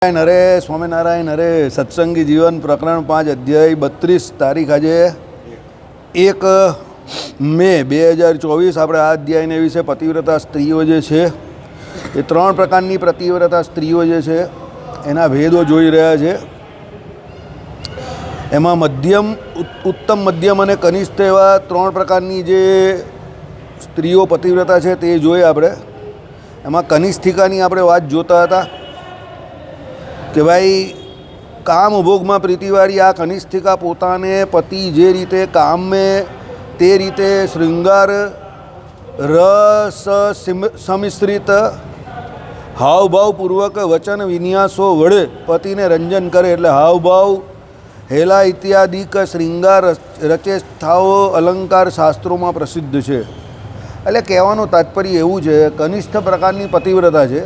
નરે સ્વામિનારાયણ નરે સત્સંગી જીવન પ્રકરણ 5 અધ્યાય 32 તારીખ આજે 1 મે 2024 આપણે આ અધ્યાયને વિશે પતિવ્રતા સ્ત્રીઓ જે છે એ 3 પ્રકારની પતિવ્રતા સ્ત્રીઓ જે છે એના ભેદો જોઈ રહ્યા છે. એમાં મધ્યમ ઉત્તમ મધ્યમ અને કનિષ્ઠ એવા 3 પ્રકારની જે સ્ત્રીઓ પતિવ્રતા છે તે જોઈએ આપણે. એમાં કનિષ્ઠિકાની આપણે વાત જોતા હતા કે ભાઈ કામ ભોગમાં પ્રીતિવાળી આ કનિષ્ઠિકા પોતાને પતિ જે રીતે કામે તે રીતે શૃંગાર રસ સમિશ્રિત હાવભાવપૂર્વક વચન વિન્યાસો વડે પતિને રંજન કરે. એટલે હાવભાવ હેલા ઇત્યાદિક શૃંગાર રચેષ્ઠાઓ અલંકાર શાસ્ત્રોમાં પ્રસિદ્ધ છે. એટલે કહેવાનું તાત્પર્ય એવું છે, કનિષ્ઠ પ્રકારની પતિવ્રતા છે.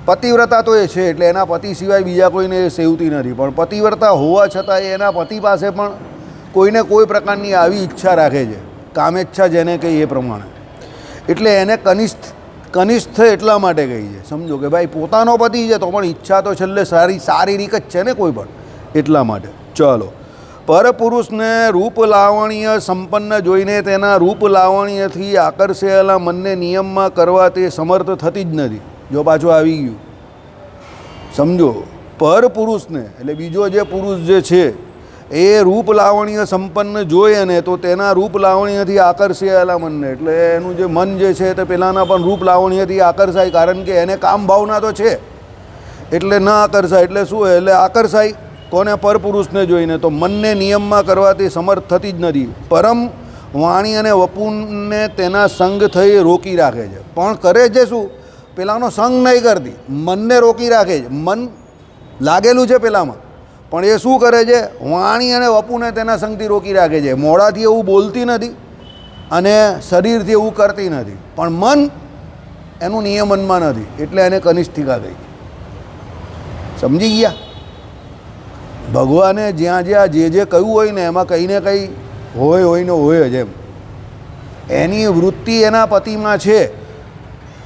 પતિવ્રતા તો એ છે એટલે એના પતિ સિવાય બીજા કોઈને સેવતી નથી, પણ પતિવ્રતા હોવા છતાં એના પતિ પાસે પણ કોઈને કોઈ પ્રકારની આવી ઈચ્છા રાખે છે, કામેચ્છા જેને કહી એ પ્રમાણે. એટલે એને કનિષ્ઠ એટલા માટે કહી છે, સમજો કે ભાઈ પોતાનો પતિ છે તો પણ ઈચ્છા તો છેલ્લે શારીરિક જ છે ને કોઈ પણ, એટલા માટે. ચાલો, પરપુરુષને રૂપ લાવણ્ય સંપન્ન જોઈને તેના રૂપ લાવણ્યથી આકર્ષેલા મનને નિયમમાં કરવા તે સમર્થ થતી જ નથી. જો પાછું આવી ગયું, સમજો, પર પુરુષને એટલે બીજો જે પુરુષ જે છે એ રૂપ લાવણ્ય સંપન્ન જોઈએ ને તો તેના રૂપ લાવણ્યથી આકર્ષાયેલા મનને, એટલે એનું જે મન જે છે તે પેલાના પણ રૂપ લાવણ્યથી આકર્ષાય, કારણ કે એને કામ ભાવના તો છે એટલે ન આકર્ષાય. એટલે શું, એટલે આકર્ષાય કોને? પર પુરુષને જોઈને. તો મનને નિયમમાં કરવાથી સમર્થ થતી જ નથી. પરમ વાણી અને વપુને તેના સંગ થઈ રોકી રાખે છે, પણ કરે છે શું? પેલાનો સંગ નહીં કરતી, મનને રોકી રાખે છે. મન લાગેલું છે પેલામાં, પણ એ શું કરે છે? વાણી અને વપુને તેના સંગથી રોકી રાખે છે. મોઢાથી એવું બોલતી નથી અને શરીરથી એવું કરતી નથી, પણ મન એનું નિયમનમાં નથી, એટલે એને કનિષ્ઠિકા કહી. સમજી ગયા? ભગવાને જ્યાં જ્યાં જે કહ્યું હોય ને એમાં કંઈ ને કંઈ હોય ને હોય જ એમ. એની વૃત્તિ એના પતિમાં છે,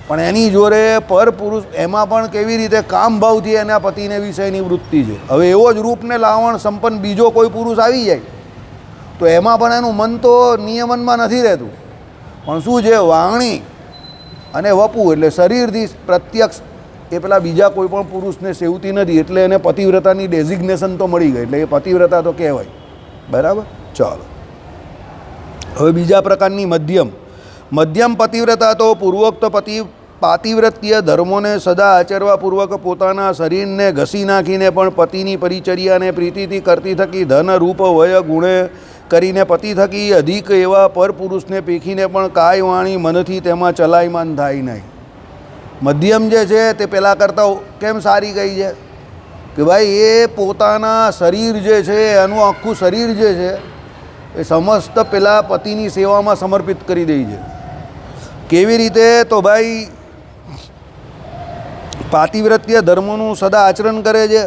પણ એની જોડે પર પુરુષ એમાં પણ કેવી રીતે કામ ભાવથી એના પતિને વિષયની વૃત્તિ છે. હવે એવો જ રૂપને લાવણ સંપન્ન બીજો કોઈ પુરુષ આવી જાય તો એમાં પણ એનું મન તો નિયમનમાં નથી રહેતું, પણ શું છે? વાણી અને વપુ એટલે શરીરથી પ્રત્યક્ષ એ પેલા બીજા કોઈ પણ પુરુષને સેવતી નથી, એટલે એને પતિવ્રતાની ડેઝિગ્નેશન તો મળી ગઈ, એટલે એ પતિવ્રતા તો કહેવાય. બરાબર? ચાલો, હવે બીજા પ્રકારની મધ્યમ પતિવ્રતા તો પૂર્વોક્ત પાતિવ્રત્ય ધર્મોને સદા આચરવાપૂર્વક પોતાના શરીરને ઘસી નાખીને પણ પતિની પરિચર્યાને પ્રીતિથી કરતી થકી ધન રૂપ વય ગુણે કરીને પતિ થકી અધિક એવા પરપુરુષને પેખીને પણ કાય વાણી મનથી તેમાં ચલાયમાન થાય નહીં. મધ્યમ જે છે તે પહેલાં કરતાં કેમ સારી ગઈ છે કે ભાઈ એ પોતાના શરીર જે છે એનું આખું શરીર જે છે એ સમસ્ત પેલા પતિની સેવામાં સમર્પિત કરી દે છે. કેવી રીતે? તો ભાઈ પાતિવ્રત્ય ધર્મોનું સદા આચરણ કરે છે,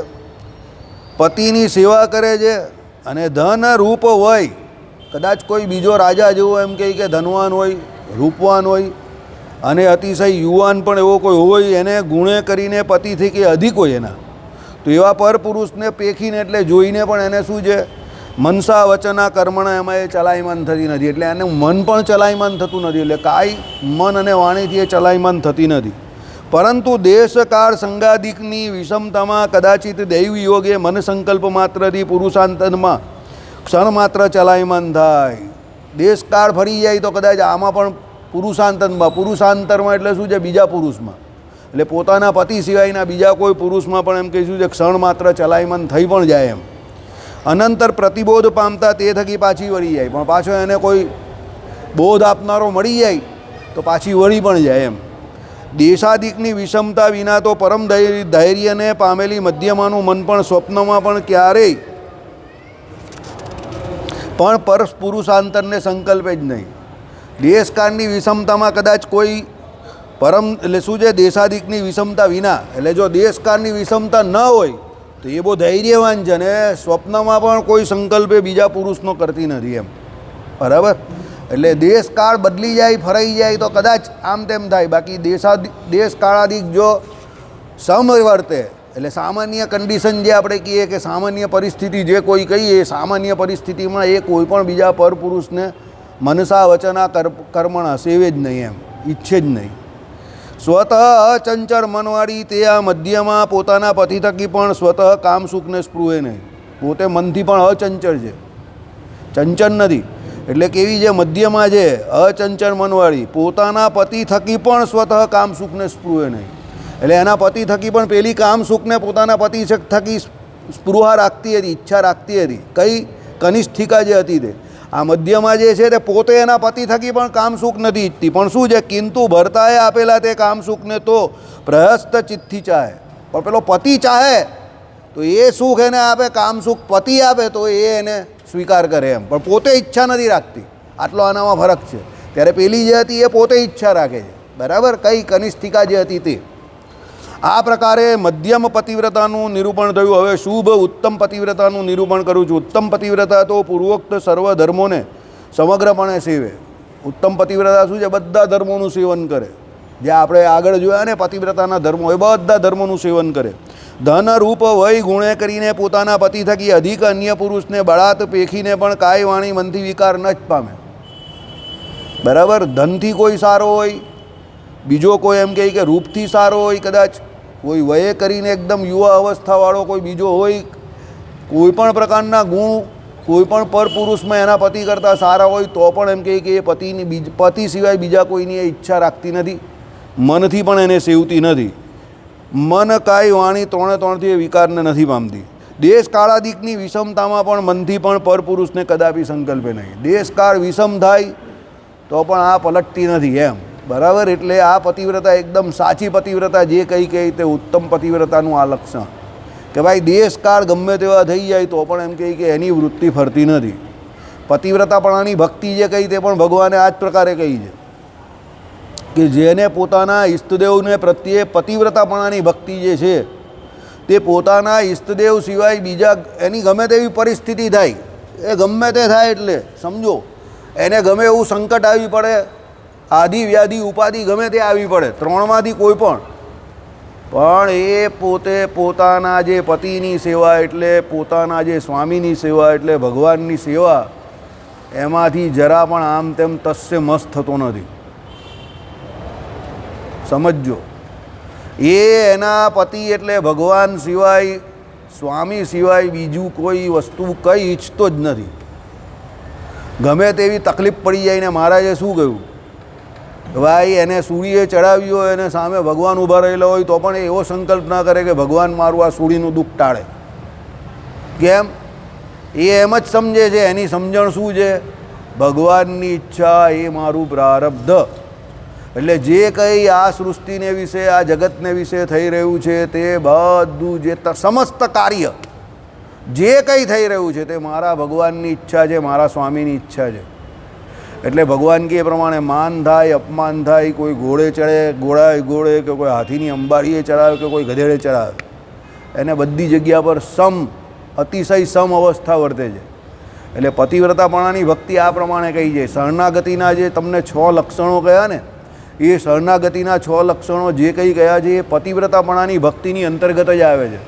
પતિની સેવા કરે છે, અને ધન રૂપ હોય, કદાચ કોઈ બીજો રાજા જેવો એમ કહે કે ધનવાન હોય, રૂપવાન હોય અને અતિશય યુવાન પણ એવો કોઈ હોય, એને ગુણે કરીને પતિથી કે અધિક હોય એના, તો એવા પર પુરુષને પેખીને એટલે જોઈને પણ એને શું છે? મનસા વચના કર્મણા એમાં એ ચલાયમાન થતી નથી, એટલે એને મન પણ ચલાયમાન થતું નથી, એટલે કાંઈ મન અને વાણીથી એ ચલાયમાન થતી નથી. પરંતુ દેશકાળ સંગાદિકની વિષમતામાં કદાચિત દૈવી યોગે મન સંકલ્પ માત્રથી પુરુષાંતરમાં ક્ષણ માત્ર ચલાયમાન થાય. દેશકાળ ફરી જાય તો કદાચ આમાં પણ પુરુષાંતરમાં એટલે શું છે? બીજા પુરુષમાં, એટલે પોતાના પતિ સિવાયના બીજા કોઈ પુરુષમાં પણ એમ કહીશું છે ક્ષણ માત્ર ચલાયમાન થઈ પણ જાય એમ. અનંતર પ્રતિબોધ પામતા તે થકી પાછી વળી જાય, પણ પાછો એને કોઈ બોધ આપનારો મળી જાય તો પાછી વળી પણ જાય એમ. દેશાદિકની વિષમતા વિના તો પરમ ધૈર્યને પામેલી મધ્યમાનું મન પણ સ્વપ્નમાં પણ ક્યારેય પણ પર પુરુષાંતરને સંકલ્પે જ નહીં. દેશકાળની વિષમતામાં કદાચ કોઈ પરમ એટલે શું છે? દેશાદિકની વિષમતા વિના, એટલે જો દેશકાળની વિષમતા ન હોય તો એ બહુ ધૈર્યવાન છે ને સ્વપ્નમાં પણ કોઈ સંકલ્પે બીજા પુરુષનો કરતી નથી એમ. બરાબર? એટલે દેશકાળ બદલી જાય, ફરાઈ જાય તો કદાચ આમ તેમ થાય, બાકી દેશકાળાદિક જો સમવર્તે એટલે સામાન્ય કન્ડિશન જે આપણે કહીએ કે સામાન્ય પરિસ્થિતિ જે કોઈ કહીએ, સામાન્ય પરિસ્થિતિમાં એ કોઈ પણ બીજા પરપુરુષને મનસા વચના કર્મણા સેવે જ નહીં, એમ ઈચ્છે જ નહીં. સ્વતઃ અચંચળ મનવાળી તે આ મધ્યમાં પોતાના પતિ થકી પણ સ્વતઃ કામ સુખને સ્પૃહે નહીં. પોતે મનથી પણ અચંચળ છે, ચંચળ નથી. એટલે કેવી છે? મધ્યમાં છે, અચંચળ મનવાળી, પોતાના પતિ થકી પણ સ્વતઃ કામ સુખને સ્પૃહે નહીં. એટલે એના પતિ થકી પણ પેલી કામ સુખને પોતાના પતિ થકી સ્પૃહા રાખતી હતી, ઈચ્છા રાખતી હતી. કઈ કનિષ્ઠિકા જે હતી તે. આ મધ્યમાં જે છે તે પોતે એના પતિ થકી પણ કામ સુખ નથી ઈચ્છતી, પણ શું છે? કિંતુ ભરતાએ આપેલા તે કામ સુખને તો પ્રહસ્ત ચિત્તથી ચાહે. પણ પેલો પતિ ચાહે તો એ સુખ એને આપે, કામ સુખ પતિ આપે તો એ એને સ્વીકાર કરે એમ, પણ પોતે ઈચ્છા નથી રાખતી. આટલો આનામાં ફરક છે. ત્યારે પેલી જે હતી એ પોતે ઈચ્છા રાખે છે, બરાબર? કઈ કનિષ્ઠિકા જે હતી તે. આ પ્રકારે મધ્યમ પતિવ્રતાનું નિરૂપણ થયું. હવે શુભ ઉત્તમ પતિવ્રતાનું નિરૂપણ કરું છું. ઉત્તમ પતિવ્રતા તો પૂર્વોક્ત સર્વ ધર્મોને સમગ્રપણે સેવે. ઉત્તમ પતિવ્રતા શું છે? બધા ધર્મોનું સેવન કરે. જે આપણે આગળ જોયા ને પતિવ્રતાના ધર્મો, એ બધા ધર્મોનું સેવન કરે. ધન રૂપ વય ગુણે કરીને પોતાના પતિ થકી અધિક અન્ય પુરુષને બળાત પેખીને પણ કાય વાણી મનથી વિકાર ન જ પામે. બરાબર? ધનથી કોઈ સારો હોય, બીજો કોઈ એમ કહે કે રૂપથી સારો હોય, કદાચ કોઈ વયે કરીને એકદમ યુવા અવસ્થાવાળો કોઈ બીજો હોય, કોઈ પણ પ્રકારના ગુણ કોઈ પણ પરપુરુષમાં એના પતિ કરતાં સારા હોય તો પણ એમ કહે કે એ પતિ સિવાય બીજા કોઈની એ ઈચ્છા રાખતી નથી, મનથી પણ એને સેવતી નથી. મન કાય વાણી ત્રણેથી એ વિકારને નથી પામતી. દેશ કાળાદિકની વિષમતામાં પણ મનથી પણ પરપુરુષને કદાપી સંકલ્પે નહીં. દેશકાળ વિષમ થાય તો પણ આ પલટતી નથી એમ, બરાબર? એટલે આ પતિવ્રતા એકદમ સાચી પતિવ્રતા જે કંઈ કહે તે ઉત્તમ પતિવ્રતાનું આ લક્ષણ કે ભાઈ દેશકાળ ગમે તેવા થઈ જાય તો પણ એમ કહે કે એની વૃત્તિ ફરતી નથી. પતિવ્રતાપણાની ભક્તિ જે કહી તે પણ ભગવાને આ જ પ્રકારે કહી છે કે જેને પોતાના ઈષ્ટદેવને પ્રત્યે પતિવ્રતાપણાની ભક્તિ જે છે તે પોતાના ઈષ્ટદેવ સિવાય બીજા એની ગમે તેવી પરિસ્થિતિ થાય, એ ગમે તે થાય, એટલે સમજો એને ગમે એવું સંકટ આવી પડે, આદિ વ્યાધિ ઉપાધિ ગમે તે આવી પડે, ત્રણમાંથી કોઈ પણ એ પોતે પોતાના જે પતિની સેવા એટલે પોતાના જે સ્વામીની સેવા એટલે ભગવાનની સેવા એમાંથી જરા પણ આમ તેમ તસ્ય મસ્ત થતો નથી. સમજજો, એ એના પતિ એટલે ભગવાન સિવાય, સ્વામી સિવાય બીજું કોઈ વસ્તુ કંઈ ઈચ્છતો જ નથી. ગમે તેવી તકલીફ પડી જાય ને મહારાજે શું કહ્યું? ભાઈ એને સૂળીએ ચડાવી હોય, એને સામે ભગવાન ઊભા રહેલા હોય તો પણ એવો સંકલ્પ ના કરે કે ભગવાન મારું આ સૂળીનું દુઃખ ટાળે. કેમ? એ એમ જ સમજે છે, એની સમજણ શું છે? ભગવાનની ઈચ્છા એ મારું પ્રારબ્ધ. એટલે જે કંઈ આ સૃષ્ટિને વિશે, આ જગતને વિશે થઈ રહ્યું છે તે બધું જે સમસ્ત કાર્ય જે કંઈ થઈ રહ્યું છે તે મારા ભગવાનની ઈચ્છા છે, મારા સ્વામીની ઈચ્છા છે. એટલે ભગવાન કે એ પ્રમાણે માન થાય, અપમાન થાય, કોઈ ઘોડે ચડે, ઘોડે કે કોઈ હાથીની અંબાડીએ ચડાવે કે કોઈ ગધેડે ચડાવે, એને બધી જગ્યા પર અતિશય સમ અવસ્થા વર્તે છે. એટલે પતિવ્રતાપણાની ભક્તિ આ પ્રમાણે કહી છે. શરણાગતિના જે તમને 6 લક્ષણો કહ્યા ને, એ શરણાગતિના 6 લક્ષણો જે કંઈ કહ્યા છે એ પતિવ્રતાપણાની ભક્તિની અંતર્ગત જ આવે છે,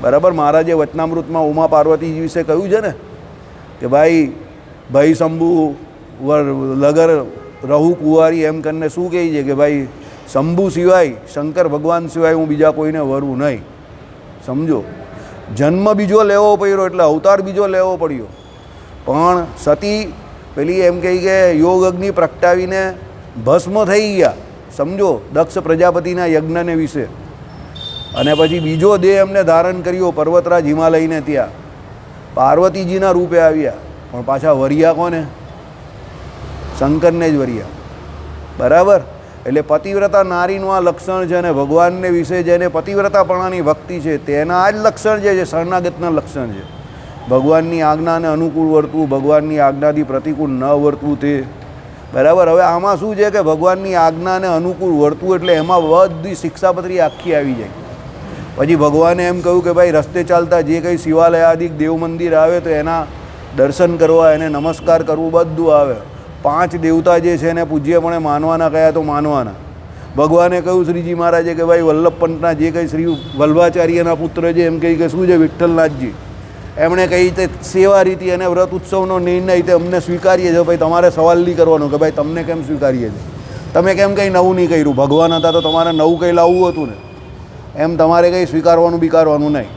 બરાબર? મહારાજે વચનામૃતમાં ઉમા પાર્વતીજી વિશે કહ્યું છે ને કે ભાઈ શંભુ લગર રહુ કુંવારી એમ કરીને શું કહે છે કે ભાઈ શંભુ સિવાય, શંકર ભગવાન સિવાય હું બીજા કોઈને વરું નહીં. સમજો, જન્મ બીજો લેવો પડ્યો એટલે અવતાર બીજો લેવો પડ્યો, પણ સતી પેલી એમ કહી કે યોગ અગ્નિ પ્રગટાવીને ભસ્મ થઈ ગયા. સમજો, દક્ષ પ્રજાપતિના યજ્ઞને વિશે. અને પછી બીજો દેહ એમને ધારણ કર્યો પર્વતરાજ હિમાલયને, ત્યાં પાર્વતીજીના રૂપે આવ્યા, પણ પાછા વર્યા કોને? શંકરને જ વર્યા, બરાબર? એટલે પતિવ્રતા નારીનું આ લક્ષણ છે. અને ભગવાનને વિશે જેને પતિવ્રતાપણાની ભક્તિ છે તેના આ જ લક્ષણ છે, જે શરણાગતના લક્ષણ છે. ભગવાનની આજ્ઞાને અનુકૂળ વર્તવું, ભગવાનની આજ્ઞાથી પ્રતિકૂળ ન વર્તવું તે, બરાબર? હવે આમાં શું છે કે ભગવાનની આજ્ઞાને અનુકૂળ વર્તવું એટલે એમાં બધી શિક્ષાપત્રી આખી આવી જાય. પછી ભગવાને એમ કહ્યું કે ભાઈ રસ્તે ચાલતા જે કંઈ શિવાલયાદિક દેવ મંદિર આવે તો એના દર્શન કરવા, એને નમસ્કાર કરવું બધું આવે. 5 દેવતા જે છે એને પૂજ્યપણે માનવાના કયા તો માનવાના. ભગવાને કહ્યું શ્રીજી મહારાજે કે ભાઈ વલ્લભ પંતના જે કંઈ શ્રી વલ્ભાચાર્યના પુત્ર છે એમ કહી કે શું છે વિઠ્ઠલનાથજી, એમણે કહી તે સેવા રીતિ અને વ્રત ઉત્સવનો નિર્ણય તે અમને સ્વીકારીએ છે. ભાઈ તમારે સવાલ નહીં કરવાનો કે ભાઈ તમને કેમ સ્વીકારીએ છે, તમે કેમ કંઈ નવું નહીં કર્યું. ભગવાન હતા તો તમારે નવું કંઈ લાવવું હતું ને, એમ તમારે કંઈ સ્વીકારવાનું બીકારવાનું નહીં.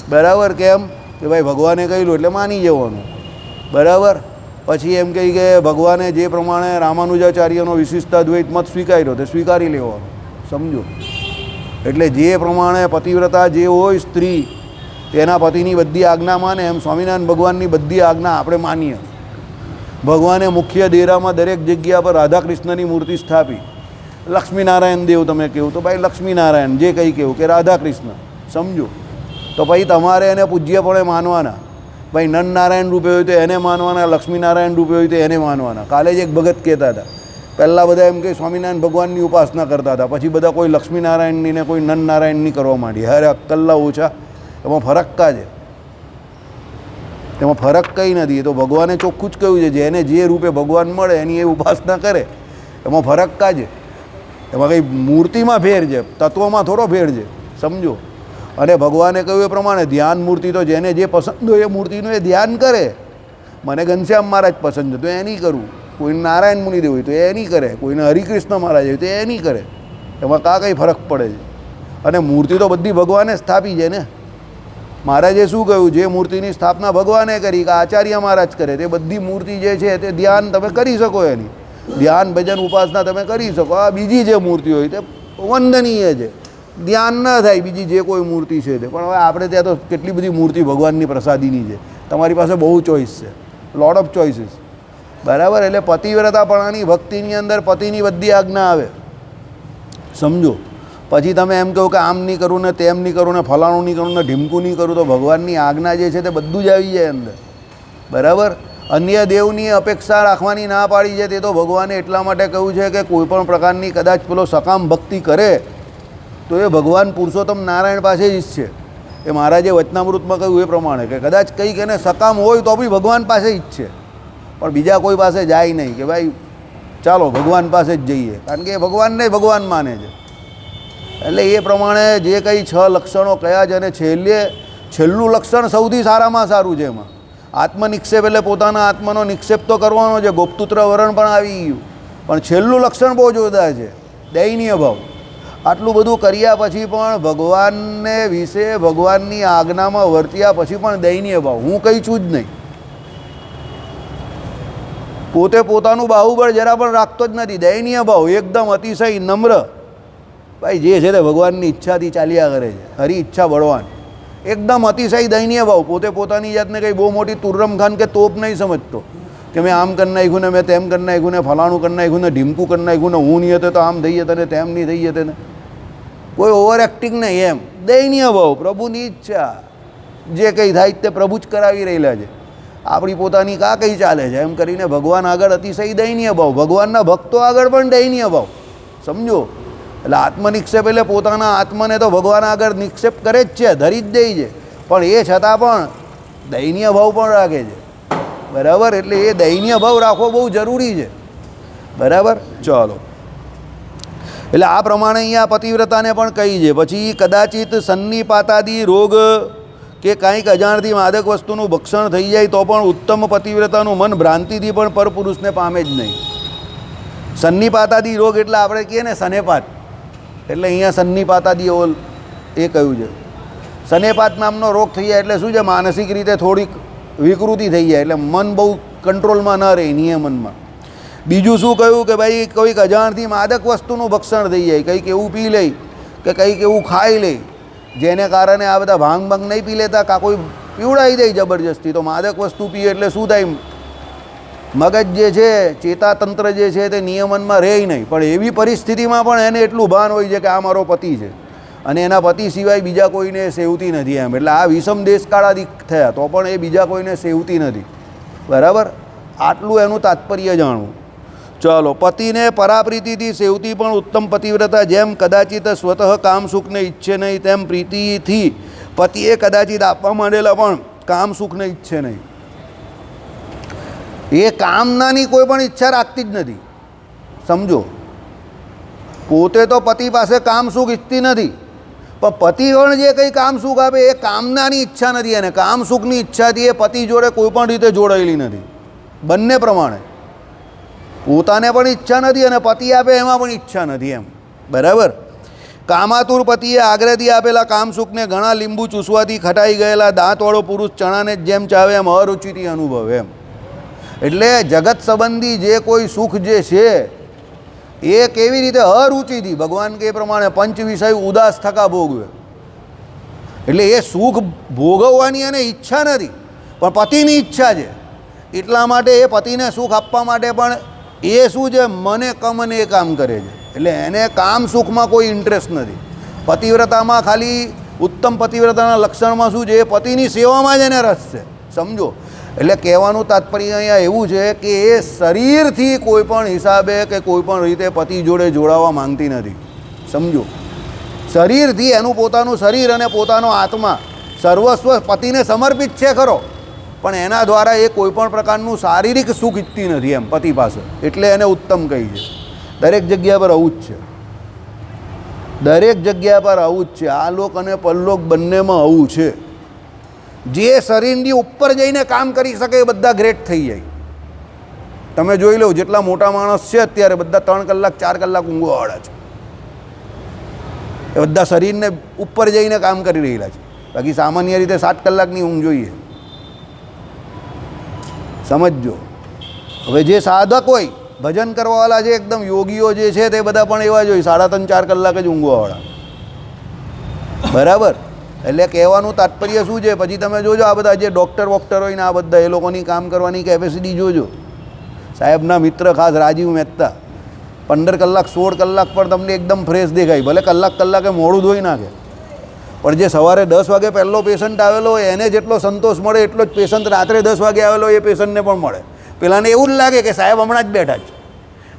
બરાબર? કેમ કે ભાઈ ભગવાને કહ્યું એટલે માની જવાનું. બરાબર? પછી એમ કહી કે ભગવાને જે પ્રમાણે રામાનુજાચાર્યનો વિશિષ્ટાદ્વૈત મત સ્વીકાર્યો તે સ્વીકારી લેવાનો. સમજો? એટલે જે પ્રમાણે પતિવ્રતા જે હોય સ્ત્રી તેના પતિની બધી આજ્ઞા માને, એમ સ્વામિનારાયણ ભગવાનની બધી આજ્ઞા આપણે માનીએ. ભગવાને મુખ્ય ડેરામાં દરેક જગ્યા પર રાધાકૃષ્ણની મૂર્તિ સ્થાપી. લક્ષ્મીનારાયણ દેવ તમે કહો તો ભાઈ લક્ષ્મીનારાયણ, જે કંઈ કહું કે રાધાકૃષ્ણ. સમજો? તો ભાઈ તમારે એને પૂજ્યપણે માનવાના. ભાઈ નરનારાયણ રૂપે હોય તો એને માનવાના, લક્ષ્મીનારાયણ રૂપે હોય તો એને માનવાના. કાલે જ એક ભગત કહેતા હતા, પહેલાં બધા એમ કે સ્વામિનારાયણ ભગવાનની ઉપાસના કરતા હતા, પછી બધા કોઈ લક્ષ્મીનારાયણની ને કોઈ નરનારાયણની કરવા માંડી. અરે અક્કલના ઓછા, એમાં ફરક કા છે? એમાં ફરક કંઈ નથી. એ તો ભગવાને ચોખ્ખું જ કહ્યું છે, જેને જે રૂપે ભગવાન મળે એની એ ઉપાસના કરે. એમાં ફરક કા છે? એમાં કંઈ મૂર્તિમાં ફેર છે, તત્વમાં થોડો ફેર છે. સમજો? અને ભગવાને કહ્યું એ પ્રમાણે ધ્યાન મૂર્તિ તો જેને જે પસંદ હોય એ મૂર્તિનું એ ધ્યાન કરે. મને ઘનશ્યામ મહારાજ પસંદ છે તો એ નહીં કરું, કોઈને નારાયણ મુનિદેવ હોય તો એ નહીં કરે, કોઈને હરિકૃષ્ણ મહારાજ હોય તો એ નહીં કરે. એમાં કાં કંઈ ફરક પડે છે? અને મૂર્તિ તો બધી ભગવાને સ્થાપી છે ને. મહારાજે શું કહ્યું? જે મૂર્તિની સ્થાપના ભગવાને કરી કે આચાર્ય મહારાજ કરે, તે બધી મૂર્તિ જે છે તે ધ્યાન તમે કરી શકો. એની ધ્યાન ભજન ઉપાસના તમે કરી શકો. આ બીજી જે મૂર્તિ હોય તે વંદનીય છે, ધ્યાન ન થાય બીજી જે કોઈ મૂર્તિ છે તે. પણ હવે આપણે ત્યાં તો કેટલી બધી મૂર્તિ ભગવાનની પ્રસાદીની છે. તમારી પાસે બહુ ચોઈસ છે, લોટ ઓફ ચોઇસીસ. બરાબર? એટલે પતિવ્રતાપણાની ભક્તિની અંદર પતિની બધી આજ્ઞા આવે. સમજો? પછી તમે એમ કહો કે આમ નહીં કરું ને તેમ નહીં કરું ને ફલાણું નહીં કરું ને ઢીમકું નહીં કરું, તો ભગવાનની આજ્ઞા જે છે તે બધું જ આવી જાય અંદર. બરાબર? અન્ય દેવની અપેક્ષા રાખવાની ના પાડી છે તે તો ભગવાને એટલા માટે કહ્યું છે કે કોઈ પણ પ્રકારની કદાચ પેલો સકામ ભક્તિ કરે તો એ ભગવાન પુરુષોત્તમ નારાયણ પાસે જ છે. એ મહારાજે વચનામૃતમાં કહ્યું એ પ્રમાણે કે કદાચ કંઈક એને સકામ હોય તો બી ભગવાન પાસે જ છે, પણ બીજા કોઈ પાસે જાય નહીં કે ભાઈ ચાલો ભગવાન પાસે જ જઈએ, કારણ કે એ ભગવાનને ભગવાન માને છે. એટલે એ પ્રમાણે જે કંઈ 6 લક્ષણો કયા છે, અને છેલ્લું લક્ષણ સૌથી સારામાં સારું છે. એમાં આત્મનિક્ષેપ એટલે પોતાના આત્માનો નિક્ષેપ તો કરવાનો છે, ગોપતુત્ર વરણ પણ આવી ગયું, પણ છેલ્લું લક્ષણ બહુ જોરદાર છે, દયનીય ભાવ. આટલું બધું કર્યા પછી પણ ભગવાનને વિશે ભગવાનની આજ્ઞામાં વર્ત્યા પછી પણ દયનીય ભાવ. હું કંઈ છું જ નહીં, પોતે પોતાનું બાહુબળ જરા પણ રાખતો જ નથી. દયનીય ભાવ, એકદમ અતિશય નમ્ર. ભાઈ જે છે તે ભગવાનની ઈચ્છાથી ચાલ્યા કરે છે, હરી ઈચ્છા બળવાન. એકદમ અતિશય દયનીય ભાવ. પોતે પોતાની જાતને કંઈ બહુ મોટી તુર્રમ ખાન કે તોપ નહીં સમજતો કે મેં આમ કરી નાખ્યું ને મેં તેમ કરી નાખ્યું ને ફલાણું કરી નાખ્યું ને ઢીમકું કરી નાખ્યું ને હું નહીં હતો તો આમ થઈ જતો ને તેમ નહીં થઈ જતો ને. કોઈ ઓવર એક્ટિંગ નહીં. એમ દયનીય ભાવ, પ્રભુની ઈચ્છા, જે કંઈ થાય તે પ્રભુ જ કરાવી રહેલા છે, આપણી પોતાની કા કંઈ ચાલે છે, એમ કરીને ભગવાન આગળ અતિશય દયનીય ભાવ. ભગવાનના ભક્તો આગળ પણ દયનીય ભાવ. સમજો? એટલે આત્મનિક્ષેપ એટલે પોતાના આત્માને તો ભગવાન આગળ નિક્ષેપ કરે જ છે, ધરી જ દે છે, પણ એ છતાં પણ દયનીય ભાવ પણ રાખે છે. બરાબર? એટલે એ દયનીય ભાવ રાખવો બહુ જરૂરી છે. બરાબર? ચાલો, એટલે આ પ્રમાણે અહીંયા પતિવ્રતાને પણ કહી છે. પછી કદાચિત સન્નિપાતાદી રોગ કે કાંઈક અજાણથી માદક વસ્તુનું ભક્ષણ થઈ જાય તો પણ ઉત્તમ પતિવ્રતાનું મન ભ્રાંતિથી પણ પરપુરુષને પામે જ નહીં. સન્નિપાતાદી રોગ એટલે આપણે કહીએ ને સનેપાત, એટલે અહીંયા સન્નિપાતાદી એ કહ્યું છે. સનેપાત નામનો રોગ થઈ જાય એટલે શું છે? માનસિક રીતે થોડીક વિકૃતિ થઈ જાય, એટલે મન બહુ કંટ્રોલમાં ન રહે, નિયમનમાં. બીજું શું કહ્યું કે ભાઈ કોઈક અજાણથી માદક વસ્તુનું ભક્ષણ થઈ જાય, કંઈક એવું પી લે કે કંઈક એવું ખાઈ લે જેને કારણે આ બધા ભાંગ નહીં પી લેતા, કાં કોઈ પીવડાવી દે જબરજસ્તી, તો માદક વસ્તુ પીએ એટલે શું થાય? મગજ જે છે, ચેતાતંત્ર જે છે તે નિયમનમાં રહે નહીં. પણ એવી પરિસ્થિતિમાં પણ એને એટલું ભાન હોય છે કે આ મારો પતિ છે અને એના પતિ સિવાય બીજા કોઈને સેવતી નથી. એમ એટલે આ વિષમ દેશકાળાદિક થયા તો પણ એ બીજા કોઈને સેવતી નથી. બરાબર? આટલું એનું તાત્પર્ય જાણવું. ચાલો, પતિને પરાપ્રીતિથી સેવતી પણ ઉત્તમ પતિવ્રતા. જેમ કદાચિત સ્વતઃ કામ સુખને ઈચ્છે નહીં, તેમ પ્રીતિથી પતિએ કદાચિત આપવા માંડેલા પણ કામ સુખને ઈચ્છે નહીં. એ કામનાની કોઈ પણ ઈચ્છા રાખતી જ નથી. સમજો? પોતે તો પતિ પાસે કામ સુખ ઈચ્છતી નથી, પણ પતિ પણ જે કંઈ કામ સુખ આપે એ કામનાની ઈચ્છા નથી, અને કામ સુખની ઈચ્છાથી એ પતિ જોડે કોઈ પણ રીતે જોડાયેલી નથી. બંને પ્રમાણે પોતાને પણ ઈચ્છા નથી અને પતિ આપે એમાં પણ ઈચ્છા નથી એમ. બરાબર. કામાતુર પતિએ આગ્રહથી આપેલા કામ સુખને ઘણા લીંબુ ચૂસવાથી ખટાઈ ગયેલા દાંતવાળો પુરુષ ચણાને જેમ ચાવે એમ અરુચિથી અનુભવે એમ. એટલે જગત સંબંધી જે કોઈ સુખ જે છે એ કેવી રીતે અરુચિથી ભગવાન કે પ્રમાણે પંચ વિષય ઉદાસ થકા ભોગવે. એટલે એ સુખ ભોગવવાની એને ઈચ્છા નથી, પણ પતિની ઈચ્છા છે. એટલા માટે એ પતિને સુખ આપવા માટે પણ એ શું છે, મને કમને એ કામ કરે છે. એટલે એને કામ સુખમાં કોઈ ઇન્ટરેસ્ટ નથી. પતિવ્રતામાં ખાલી ઉત્તમ પતિવ્રતાના લક્ષણમાં શું છે, એ પતિની સેવામાં જ એને રસ છે. સમજો. એટલે કહેવાનું તાત્પર્ય અહીંયા એવું છે કે એ શરીરથી કોઈ પણ હિસાબે કે કોઈ પણ રીતે પતિ જોડે જોડાવા માંગતી નથી. સમજો. શરીરથી એનું પોતાનું શરીર અને પોતાનો આત્મા સર્વસ્વ પતિને સમર્પિત છે ખરો, પણ એના દ્વારા એ કોઈ પણ પ્રકારનું શારીરિક સુખ ઈચ્છતી નથી એમ પતિ પાસે. એટલે એને ઉત્તમ કહી છે. દરેક જગ્યા પર આવું જ છે. દરેક જગ્યા પર આવું જ છે. આલોક અને પરલોક બંનેમાં આવું છે. જે શરીરની ઉપર જઈને કામ કરી શકે એ બધા ગ્રેટ થઈ જાય. તમે જોઈ લો જેટલા મોટા માણસ છે અત્યારે બધા 3 કલાક 4 કલાક ઊંઘવાવાળા છે. એ બધા શરીરને ઉપર જઈને કામ કરી રહેલા છે. બાકી સામાન્ય રીતે 7 કલાકની ઊંઘ જોઈએ. સમજજો. હવે જે સાધક હોય, ભજન કરવાવાળા છે, એકદમ યોગીઓ જે છે તે બધા પણ એવા જ હોય, 3.5-4 કલાક જ ઊંઘવાવાળા. બરાબર. એટલે કહેવાનું તાત્પર્ય શું છે, પછી તમે જોજો આ બધા જે ડૉક્ટર વોક્ટર હોય ને આ બધા એ લોકોની કામ કરવાની કેપેસિટી જોજો. સાહેબના મિત્ર ખાસ રાજીવ મહેતા 15 કલાક 16 કલાક પર તમને એકદમ ફ્રેશ દેખાય. ભલે કલાકે મોડું ધોઈ નાખે, પણ જે સવારે 10 વાગે પહેલો પેશન્ટ આવેલો હોય એને જેટલો સંતોષ મળે એટલો જ પેશન્ટ રાત્રે 10 વાગે આવેલો એ પેશન્ટને પણ મળે. પેલાને એવું જ લાગે કે સાહેબ હમણાં જ બેઠા છે,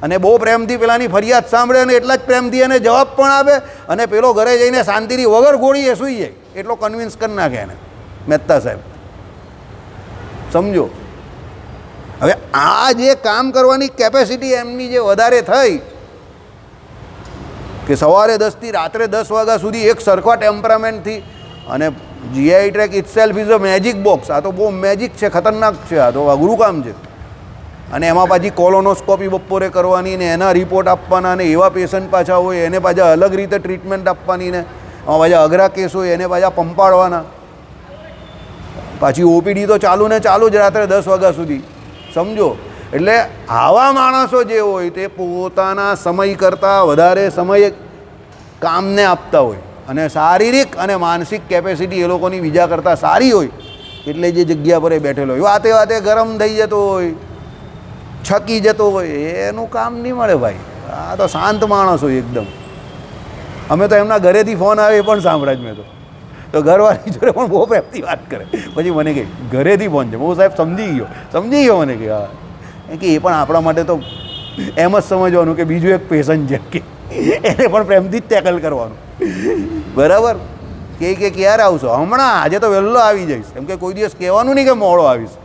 અને બહુ પ્રેમથી પેલાની ફરિયાદ સાંભળે અને એટલા જ પ્રેમથી એને જવાબ પણ આપે, અને પેલો ઘરે જઈને શાંતિથી વગર ગોળીએ સૂઈ જાય એટલો કન્વિન્સ કરી નાખે એને મહેતા સાહેબ. સમજો. હવે આ જે કામ કરવાની કેપેસિટી એમની જે વધારે થઈ કે સવારે 10થી રાત્રે 10 વાગ્યા સુધી એક સરખા ટેમ્પરામેન્ટથી, અને GI track itself is a magic box. આ તો બહુ મેજિક છે, ખતરનાક છે, આ તો અઘરું કામ છે. અને એમાં પાછી કોલોનોસ્કોપી બપોરે કરવાની ને એના રિપોર્ટ આપવાના, ને એવા પેશન્ટ પાછા હોય એને પાછા અલગ રીતે ટ્રીટમેન્ટ આપવાની, ને આમાં પાછા અઘરા કેસ હોય એને પાછા પંપાડવાના. પાછી ઓપીડી તો ચાલુ ને ચાલુ જ રાત્રે 10 વાગ્યા સુધી. સમજો. એટલે આવા માણસો જે હોય તે પોતાના સમય કરતાં વધારે સમય કામને આપતા હોય, અને શારીરિક અને માનસિક કેપેસિટી એ લોકોની બીજા કરતાં સારી હોય. એટલે જે જગ્યા પર એ બેઠેલો હોય વાતે વાતે ગરમ થઈ જતો હોય, છકી જતો હોય, એનું કામ નહીં મળે ભાઈ. આ તો શાંત માણસ હોય એકદમ. અમે તો એમના ઘરેથી ફોન આવે એ પણ સાંભળ્યા જ મેં તો ઘરવાળી જોડે પણ બહુ પ્રેમથી વાત કરે. પછી મને કહે ઘરેથી ફોન છે. બહુ સાહેબ સમજી ગયો મને કે હા, કે એ પણ આપણા માટે તો એમ જ સમજવાનું કે બીજું એક પેશન્ટ છે, કે એને પણ પ્રેમથી જ ટેકલ કરવાનું. બરાબર. કે ક્યારે આવશો? હમણાં, આજે તો વહેલો આવી જઈશ. એમ કે કોઈ દિવસ કહેવાનું નહીં કે મોડો આવીશ.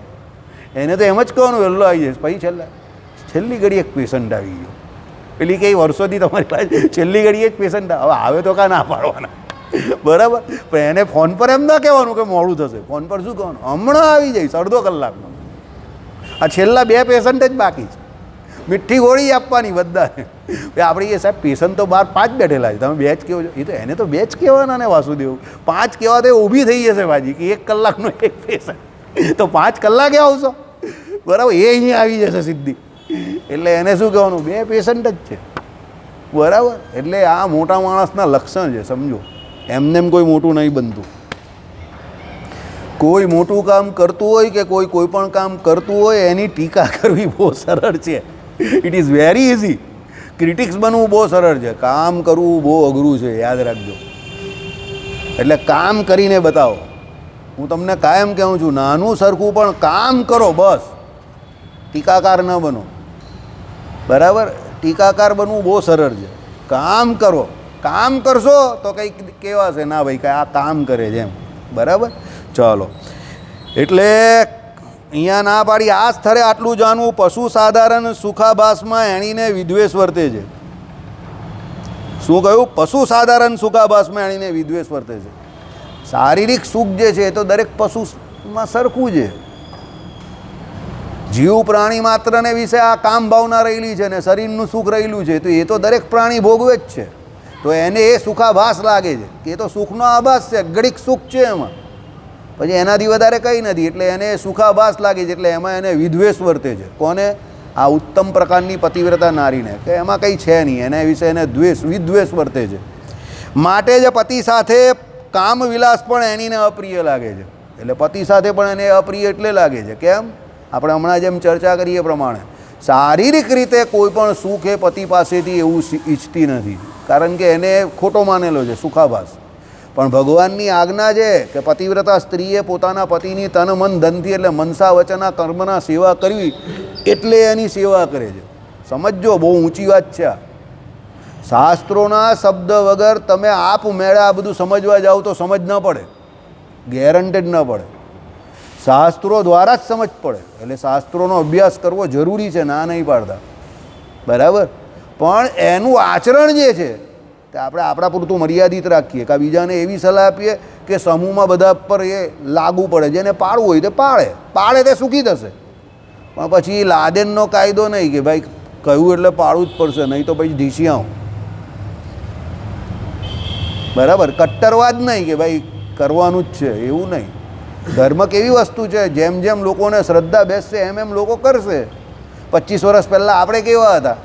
એને તો એમ જ કહેવાનું વહેલો આવી જઈશ. પછી છેલ્લી ઘડી એક પેશન્ટ આવી ગયો. પેલી કઈ વર્ષોથી તમારી પાસે છેલ્લી ઘડીએ જ પેશન્ટ હવે આવે તો કાં ના પાડવાના. બરાબર. પણ એને ફોન પર એમ ના કહેવાનું કે મોડું થશે. ફોન પર શું કહેવાનું? હમણાં આવી જઈશ, અડધો કલાકમાં. આ છેલ્લા 2 પેશન્ટ જ બાકી છે. મીઠી ગોળી આપવાની બધાને. આપણી એ સાહેબ પેશન્ટ તો બહાર 5 બેઠેલા છે, તમે 2 જ કહેવો છો. એ તો એને તો 2 જ કહેવાના ને વાસુદેવ. 5 કહેવા તો ઊભી થઈ જશે બાજી કે 1 કલાકનો એક પેશન્ટ, તો 5 કલાકે આવશો. બરાબર. એ અહીંયા આવી જશે સીધી. એટલે એને શું કહેવાનું? 2 પેશન્ટ જ છે. બરાબર. એટલે આ મોટા માણસના લક્ષણ છે. સમજો. એમને એમ કોઈ મોટું નહીં બનતું. કોઈ મોટું કામ કરતું હોય કે કોઈ પણ કામ કરતું હોય એની ટીકા કરવી બહુ સરળ છે. It is very easy. Critics બનવું બહુ સરળ છે, કામ કરવું બહુ અઘરું છે. યાદ રાખજો. એટલે કામ કરીને બતાવો. હું તમને કાયમ કહું છું, નાનું સરખું પણ કામ કરો બસ. ટીકાકાર ન બનો. બરાબર. ટીકાકાર બનવું બહુ સરળ છે. કામ કરો. કામ કરશો તો કંઈક કહેવાશે, ના ભાઈ કાંઈ આ કામ કરે છે એમ. બરાબર. ચાલો. એટલે અહીંયા ના પાડી, આ સ્થળે આટલું જાણવું. પશુ સાધારણ સુખાભાસમાં એણીને વિદ્વેષ વર્તે છે. શું કહ્યું? પશુ સાધારણ સુખાભાસમાં એણીને વિદ્વેષ વર્તે છે. શારીરિક સુખ જે છે એ તો દરેક પશુમાં સરખું છે. જીવ પ્રાણી માત્રને વિશે આ કામ ભાવના રહેલી છે ને શરીરનું સુખ રહેલું છે, તો એ તો દરેક પ્રાણી ભોગવે જ છે. તો એને એ સુખાભાસ લાગે છે કે એ તો સુખનો આભાસ છે, ઘડીક સુખ છે એમાં, પછી એનાથી વધારે કંઈ નથી, એટલે એને સુખાભાસ લાગે છે, એટલે એમાં એને વિદ્વેષ વર્તે છે. કોને? આ ઉત્તમ પ્રકારની પતિવ્રતા નારીને, કે એમાં કંઈ છે નહીં, એના વિશે એને વિદ્વેષ વર્તે છે. માટે જ પતિ સાથે કામ વિલાસ પણ એનીને અપ્રિય લાગે છે. એટલે પતિ સાથે પણ એને અપ્રિય એટલે લાગે છે. કેમ? આપણે હમણાં જેમ ચર્ચા કરીએ પ્રમાણે શારીરિક રીતે કોઈ પણ સુખ એ પતિ પાસેથી એવું ઈચ્છતી નથી, કારણ કે એને ખોટો માનેલો છે સુખાભાસ. પણ ભગવાનની આજ્ઞા છે કે પતિવ્રતા સ્ત્રીએ પોતાના પતિની તન મન ધનથી, એટલે મનસા વચના કર્મના સેવા કરવી, એટલે એની સેવા કરે છે. સમજો, બહુ ઊંચી વાત છે આ. શાસ્ત્રોના શબ્દ વગર તમે આપમેળે આ બધું સમજવા જાઓ તો સમજ ન પડે, ગેરંટેડ ન પડે. શાસ્ત્રો દ્વારા જ સમજ પડે. એટલે શાસ્ત્રોનો અભ્યાસ કરવો જરૂરી છે, ના નહીં પાડતા, બરાબર. પણ એનું આચરણ જે છે તે આપણે આપણા પૂરતું મર્યાદિત રાખીએ, કે બીજાને એવી સલાહ આપીએ કે સમૂહમાં બધા પર એ લાગુ પડે. જેને પાળવું હોય તે પાળે તે સુખી થશે. પણ પછી લાદેનનો કાયદો નહીં કે ભાઈ કહ્યું એટલે પાળવું જ પડશે, નહીં તો પછી ઢીસી આવું, બરાબર. કટ્ટરવાદ નહીં કે ભાઈ કરવાનું જ છે, એવું નહીં. ધર્મ કેવી વસ્તુ છે, જેમ જેમ લોકોને શ્રદ્ધા બેસશે એમ એમ લોકો કરશે. 25 વર્ષ પહેલાં આપણે કેવા હતા,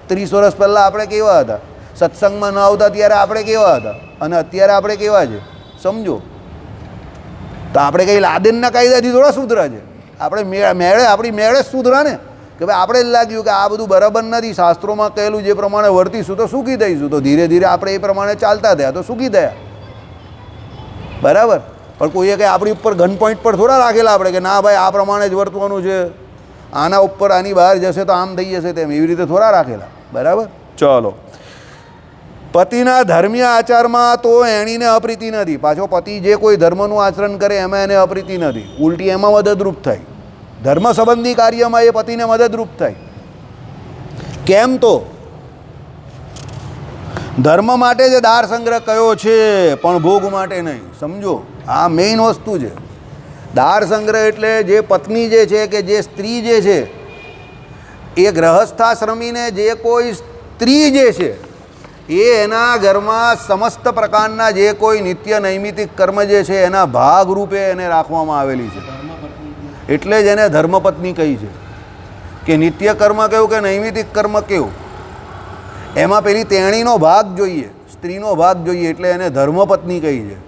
30 વર્ષ પહેલાં આપણે કેવા હતા, સત્સંગમાં ન આવતા ત્યારે આપણે કેવા હતા, અને અત્યારે આપણે કેવા છે, સમજો. તો આપણે કંઈ લાદેનના કાયદાથી થોડા સુધરા છે, આપણે આપણી મેળે જ સુધરા ને, કે ભાઈ આપણે જ લાગ્યું કે આ બધું બરાબર નથી, શાસ્ત્રોમાં કહેલું જે પ્રમાણે વર્તીશું તો સુખી થઈશું. તો ધીરે ધીરે આપણે એ પ્રમાણે ચાલતા થયા તો સુખી થયા, બરાબર. પણ કોઈએ કંઈ આપણી ઉપર ગન પોઈન્ટ પર થોડા રાખેલા આપણે કે ના ભાઈ આ પ્રમાણે જ વર્તવાનું છે, આના ઉપર આની બહાર જશે તો આમ થઈ જશે, તેમ એવી રીતે થોડા રાખેલા, બરાબર. ચલો, પતિના ધર્મીય આચારમાં તો એણીને અપ્રીતિ નથી. પાછો પતિ જે કોઈ ધર્મનું આચરણ કરે એમાં એને અપ્રીતિ નથી, ઉલટી એમાં મદદરૂપ થાય. ધર્મ સંબંધી કાર્યમાં એ પતિને મદદરૂપ થાય. કેમ? તો ધર્મ માટે જ દાર સંગ્રહ કયો છે, પણ ભોગ માટે નહીં. સમજો, આ મેઇન વસ્તુ છે. દાર સંગ્રહ એટલે જે પત્ની જે છે, કે જે સ્ત્રી જે છે, એ ગ્રહસ્થાશ્રમીને જે કોઈ સ્ત્રી જે છે એ એના ઘરમાં સમસ્ત પ્રકારના જે કોઈ નિત્ય નૈમિતિક કર્મ જે છે એના ભાગરૂપે એને રાખવામાં આવેલી છે. એટલે જ એને ધર્મપત્ની કહી છે. કે નિત્ય કર્મ કેવું કે નૈમિતિક કર્મ કેવું, એમાં પેલી તેણીનો ભાગ જોઈએ, સ્ત્રીનો ભાગ જોઈએ, એટલે એને ધર્મપત્ની કહી છે,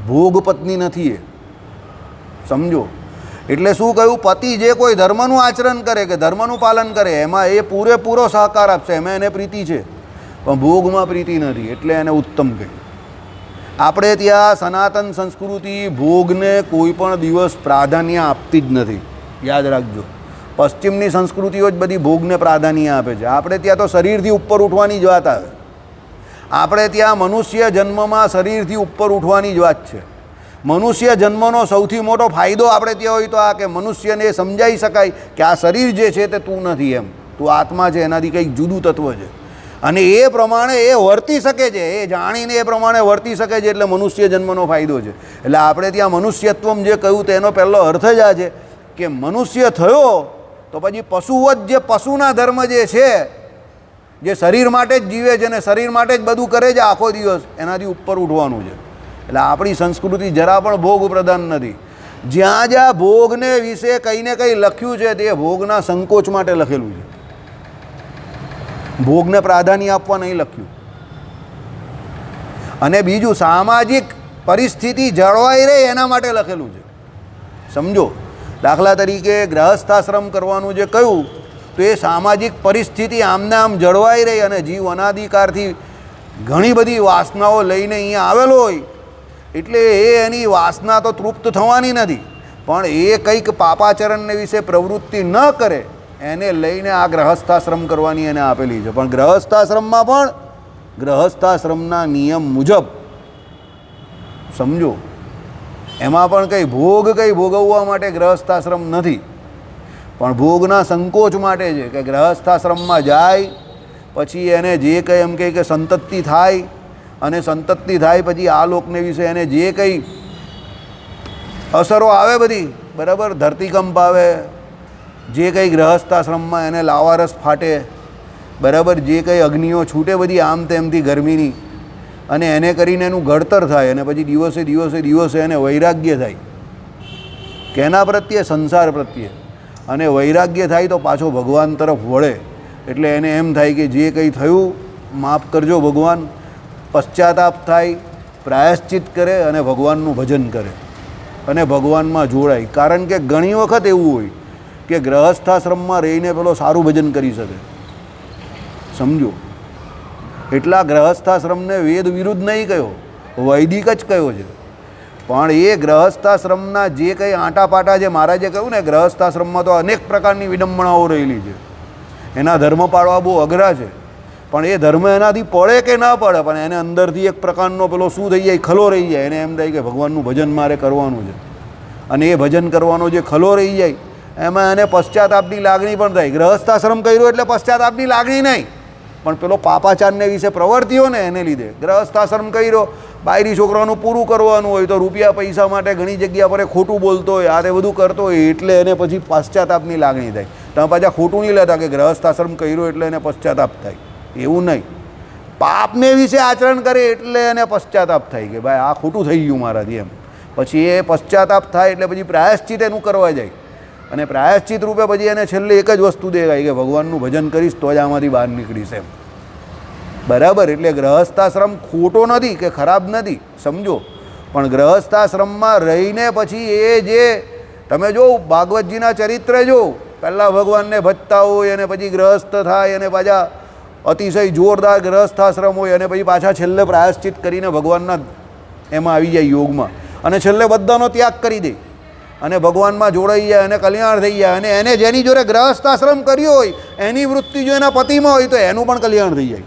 ભોગ પત્ની નથી એ. સમજો. એટલે શું કહ્યું? પતિ જે કોઈ ધર્મનું આચરણ કરે, કે ધર્મનું પાલન કરે, એમાં એ પૂરેપૂરો સહકાર આપશે, એમાં એને પ્રીતિ છે, પણ ભોગમાં પ્રીતિ નથી, એટલે એને ઉત્તમ કહ્યું. આપણે ત્યાં સનાતન સંસ્કૃતિ ભોગને કોઈ પણ દિવસ પ્રાધાન્ય આપતી જ નથી, યાદ રાખજો. પશ્ચિમની સંસ્કૃતિઓ જ બધી ભોગને પ્રાધાન્ય આપે છે. આપણે ત્યાં તો શરીરથી ઉપર ઉઠવાની જ વાત આવે. આપણે ત્યાં મનુષ્ય જન્મમાં શરીરથી ઉપર ઉઠવાની જ વાત છે. મનુષ્ય જન્મનો સૌથી મોટો ફાયદો આપણે ત્યાં હોય તો આ કે મનુષ્યને એ સમજાવી શકાય કે આ શરીર જે છે તે તું નથી, એમ તું આત્મા છે, એનાથી કંઈક જુદું તત્વ છે, અને એ પ્રમાણે એ વર્તી શકે છે, એ જાણીને એ પ્રમાણે વર્તી શકે છે, એટલે મનુષ્ય જન્મનો ફાયદો છે. એટલે આપણે ત્યાં મનુષ્યત્વમ જે કહ્યું તેનો પહેલો અર્થ જ આ છે કે મનુષ્ય થયો તો પછી પશુવત જે પશુના ધર્મ જે છે, જે શરીર માટે જ જીવે છે ને શરીર માટે જ બધું કરે છે આખો દિવસ, એનાથી ઉપર ઉઠવાનું છે. એટલે આપણી સંસ્કૃતિ જરા પણ ભોગ પ્રધાન નથી. જ્યાં જ્યાં ભોગને વિશે કંઈ ને કંઈ લખ્યું છે તે ભોગના સંકોચ માટે લખેલું છે, ભોગને પ્રાધાન્ય આપવા નહીં લખ્યું. અને બીજું સામાજિક પરિસ્થિતિ જળવાઈ રહે એના માટે લખેલું છે. સમજો, દાખલા તરીકે ગ્રહસ્થાશ્રમ કરવાનું જે કહ્યું તો એ સામાજિક પરિસ્થિતિ આમને આમ જળવાઈ રહી, અને જીવ અનાધિકારથી ઘણી બધી વાસનાઓ લઈને અહીંયા આવેલો હોય, એટલે એની વાસના તો તૃપ્ત થવાની નથી, પણ એ કંઈક પાપાચરણને વિશે પ્રવૃત્તિ ન કરે એને લઈને આ ગ્રહસ્થાશ્રમ કરવાની એને આપેલી છે. પણ ગ્રહસ્થાશ્રમમાં પણ ગ્રહસ્થાશ્રમના નિયમ મુજબ, સમજો, એમાં પણ કંઈ ભોગવવા માટે ગ્રહસ્થાશ્રમ નથી, પણ ભોગના સંકોચ માટે છે. કે ગ્રહસ્થાશ્રમમાં જાય પછી એને જે કંઈ એમ કહે કે સંતતિ થાય, અને સંતતિ થાય પછી આ લોકને વિશે એને જે કંઈ અસરો આવે બધી, બરાબર, ધરતીકંપ આવે, જે કંઈ ગ્રહસ્થાશ્રમમાં એને લાવારસ ફાટે, બરાબર, જે કંઈ અગ્નિઓ છૂટે બધી આમ તેમથી ગરમીની, અને એને કરીને એનું ઘડતર થાય, અને પછી દિવસે દિવસે દિવસે એને વૈરાગ્ય થાય. કેના પ્રત્યે? સંસાર પ્રત્યે. અને વૈરાગ્ય થાય તો પાછો ભગવાન તરફ વળે. એટલે એને એમ થાય કે જે કંઈ થયું માફ કરજો ભગવાન, પશ્ચાતાપ થાય, પ્રાયશ્ચિત કરે અને ભગવાનનું ભજન કરે અને ભગવાનમાં જોડાય. કારણ કે ઘણી વખત એવું હોય કે ગ્રહસ્થાશ્રમમાં રહીને પેલો સારું ભજન કરી શકે, સમજો. એટલા ગ્રહસ્થાશ્રમને વેદ વિરુદ્ધ નહીં કહ્યો, વૈદિક જ કયો છે. પણ એ ગ્રહસ્થાશ્રમના જે કંઈ આંટાપાટા, જે મહારાજે કહ્યું ને, ગ્રહસ્થાશ્રમમાં તો અનેક પ્રકારની વિડંબણાઓ રહેલી છે, એના ધર્મ પાળવા બહુ અઘરા છે. પણ એ ધર્મ એનાથી પડે કે ના પડે, પણ એને અંદરથી એક પ્રકારનો પેલો શું થઈ જાય, ખલો રહી જાય. એને એમ થાય કે ભગવાનનું ભજન મારે કરવાનું છે, અને એ ભજન કરવાનો જે ખલો રહી જાય એમાં એને પશ્ચાતાપની લાગણી પણ થાય. ગ્રહસ્થાશ્રમ કર્યો એટલે પશ્ચાતાપની લાગણી નહીં, પણ પેલો પાપાચારને વિશે પ્રવર્તિઓ ને એને લીધે. ગ્રહસ્થાશ્રમ કર્યો, બાયરી છોકરાનું પૂરું કરવાનું હોય તો રૂપિયા પૈસા માટે ઘણી જગ્યા પર ખોટું બોલતો હોય, આ તે બધું કરતો હોય, એટલે એને પછી પશ્ચાતાપની લાગણી થાય. તમે પાછા ખોટું નહીં લેતા કે ગ્રહસ્થાશ્રમ કર્યો એટલે એને પશ્ચાતાપ થાય, એવું નહીં. પાપને વિશે આચરણ કરે એટલે એને પશ્ચાતાપ થાય કે ભાઈ આ ખોટું થઈ ગયું મારાથી, એમ. પછી એ પશ્ચાતાપ થાય એટલે પછી પ્રાયશ્ચિત એનું કરવા જાય, અને પ્રાયશ્ચિત રૂપે પછી એને છેલ્લે એક જ વસ્તુ દેખાય કે ભગવાનનું ભજન કરીશ તો જ આમાંથી બહાર નીકળીશ, એમ. બરાબર. એટલે ગ્રહસ્થાશ્રમ ખોટો નથી કે ખરાબ નથી, સમજો. પણ ગ્રહસ્થાશ્રમમાં રહીને પછી એ જે તમે જો ભાગવતજીના ચરિત્ર જો, પહેલાં ભગવાનને ભજતા હોય અને પછી ગ્રહસ્થ થાય, અને પાછા અતિશય જોરદાર ગ્રહસ્થાશ્રમ હોય, અને પછી પાછા છેલ્લે પ્રાયશ્ચિત કરીને ભગવાનના એમાં આવી જાય યોગમાં, અને છેલ્લે બધાનો ત્યાગ કરી દે અને ભગવાનમાં જોડાઈ જાય અને કલ્યાણ થઈ જાય. અને એને જેની જોડે ગ્રહસ્થાશ્રમ કર્યો હોય એની વૃત્તિ જો એના પતિમાં હોય તો એનું પણ કલ્યાણ થઈ જાય.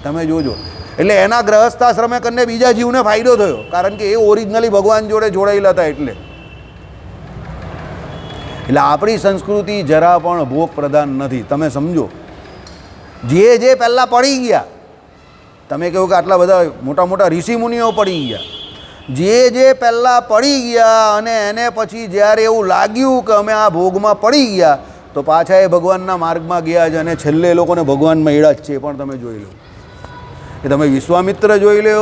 તમે જોજો. એટલે એના ગ્રહસ્થાશ્રમે કરીને બીજા જીવને ફાયદો થયો, કારણ કે એ ઓરિજિનલી ભગવાન જોડે જોડાયેલા હતા. એટલે આપણી સંસ્કૃતિ જરા પણ ભોગ પ્રધાન નથી, તમે સમજો. જે પહેલાં પડી ગયા, તમે કહો કે આટલા બધા મોટા મોટા ઋષિમુનિઓ પડી ગયા, જે પહેલાં પડી ગયા અને એને પછી જ્યારે એવું લાગ્યું કે અમે આ ભોગમાં પડી ગયા તો પાછા એ ભગવાનના માર્ગમાં ગયા છે, અને છેલ્લે એ લોકોને ભગવાન મળ્યા જ છે. પણ તમે જોઈ લો કે તમે વિશ્વામિત્ર જોઈ લો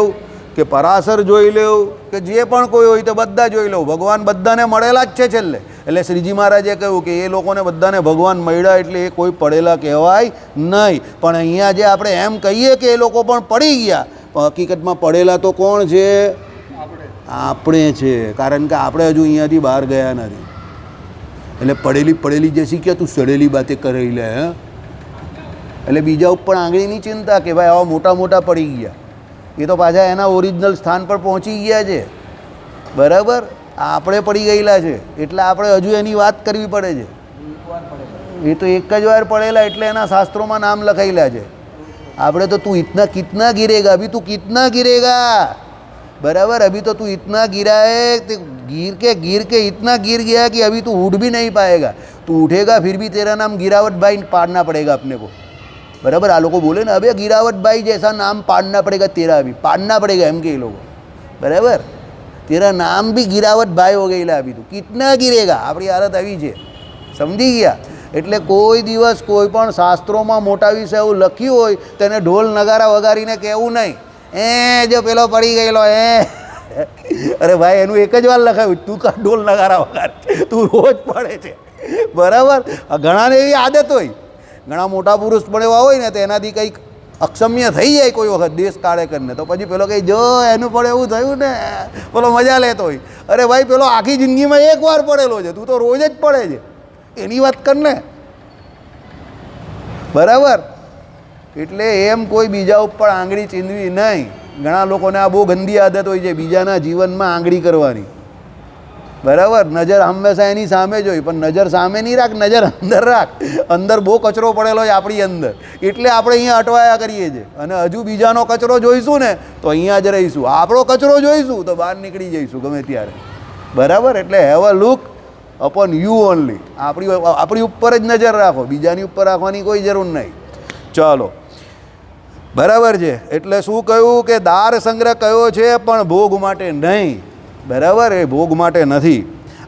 કે પરાશર જોઈ લો કે જે પણ કોઈ હોય તો બધા જોઈ લો, ભગવાન બધાને મળેલા જ છે છેલ્લે. એટલે શ્રીજી મહારાજે કહ્યું કે એ લોકોને બધાને ભગવાન મળ્યા એટલે એ કોઈ પડેલા કહેવાય નહીં. પણ અહીંયા જે આપણે એમ કહીએ કે એ લોકો પણ પડી ગયા, પણ હકીકતમાં પડેલા તો કોણ છે? આપણે છે. કારણ કે આપણે હજુ અહીંયાથી બહાર ગયા નથી. એટલે પડેલી જે શીખ્યા તું સડેલી બાતે કરી લે. એટલે બીજા ઉપર આંગળીની ચિંતા કે ભાઈ આવા મોટા મોટા પડી ગયા, એ તો પાછા એના ઓરિજિનલ સ્થાન પર પહોંચી ગયા છે, બરાબર. આપણે પડી ગયેલા છે એટલે આપણે હજુ એની વાત કરવી પડે છે. એ તો એક જ વાર પડેલા એટલે એના શાસ્ત્રોમાં નામ લખાયેલા છે. આપણે તો તું ઇતના કિતના गिरेगा, अभी તું કિતના गिरेगा, बराबर. अभी तो तू इतना गिरा है, गिर के इतना गिर गया कि अभी तू उठ भी नहीं पाएगा. तू उठेगा फिर भी तेरा नाम गिरावट भाई पाड़ना पड़ेगा अपने को, बराबर. आ लोग बोले ना, अबे गिरावट भाई जैसा नाम पाड़ना पड़ेगा तेरा, अभी पाड़ना पड़ेगा एम के लोग, बराबर. तेरा नाम भी गिरावट भाई हो गई, अभी તું कितना गिरेगा. આપણી હાલત આવી છે, સમજી ગયા. એટલે કોઈ દિવસ કોઈ પણ શાસ્ત્રોમાં મોટા વિશે એવું લખ્યું હોય તેને ઢોલ નગારા વગાડીને કહેવું નહીં, જો પેલો પડી ગયેલો અરે ભાઈ એનું એક જ વાર લખાયું, તું કા ઢોલ નગારા વગાડ, તું રોજ પડે છે, બરાબર. ઘણાને એવી આદત હોય, ઘણા મોટા પુરુષ પણ એવા હોય ને તો એનાથી કંઈક અક્ષમ્ય થઈ જાય કોઈ વખત દેશ કાળે કરીને, તો પછી પેલો કંઈ જો એનું પણ એવું થયું ને પેલો મજા લેતો હોય. અરે ભાઈ પેલો આખી જિંદગીમાં એક વાર પડેલો છે, તું તો રોજ જ પડે છે, એની વાત કર ને, બરાબર. એટલે એમ કોઈ બીજા ઉપર આંગળી ચીંધવી નહીં. ઘણા લોકોને આ બહુ ગંદી આદત હોય છે બીજાના જીવનમાં આંગળી કરવાની, બરાબર. નજર હંમેશા એની સામે જ હોય, પણ નજર સામે નહીં રાખ, નજર અંદર રાખ. અંદર બહુ કચરો પડેલો છે આપણી અંદર, એટલે આપણે અહીંયા અટવાયા કરીએ છીએ. અને હજુ બીજાનો કચરો જોઈશું ને તો અહીંયા જ રહીશું, આપણો કચરો જોઈશું તો બહાર નીકળી જઈશું ગમે ત્યારે, બરાબર. એટલે have a look upon you only. આપણી ઉપર જ નજર રાખો, બીજાની ઉપર રાખવાની કોઈ જરૂર નહીં. ચાલો બરાબર છે. એટલે શું કહ્યું કે દાર સંગ્રહ કયો છે પણ ભોગ માટે નહીં. બરાબર, એ ભોગ માટે નથી.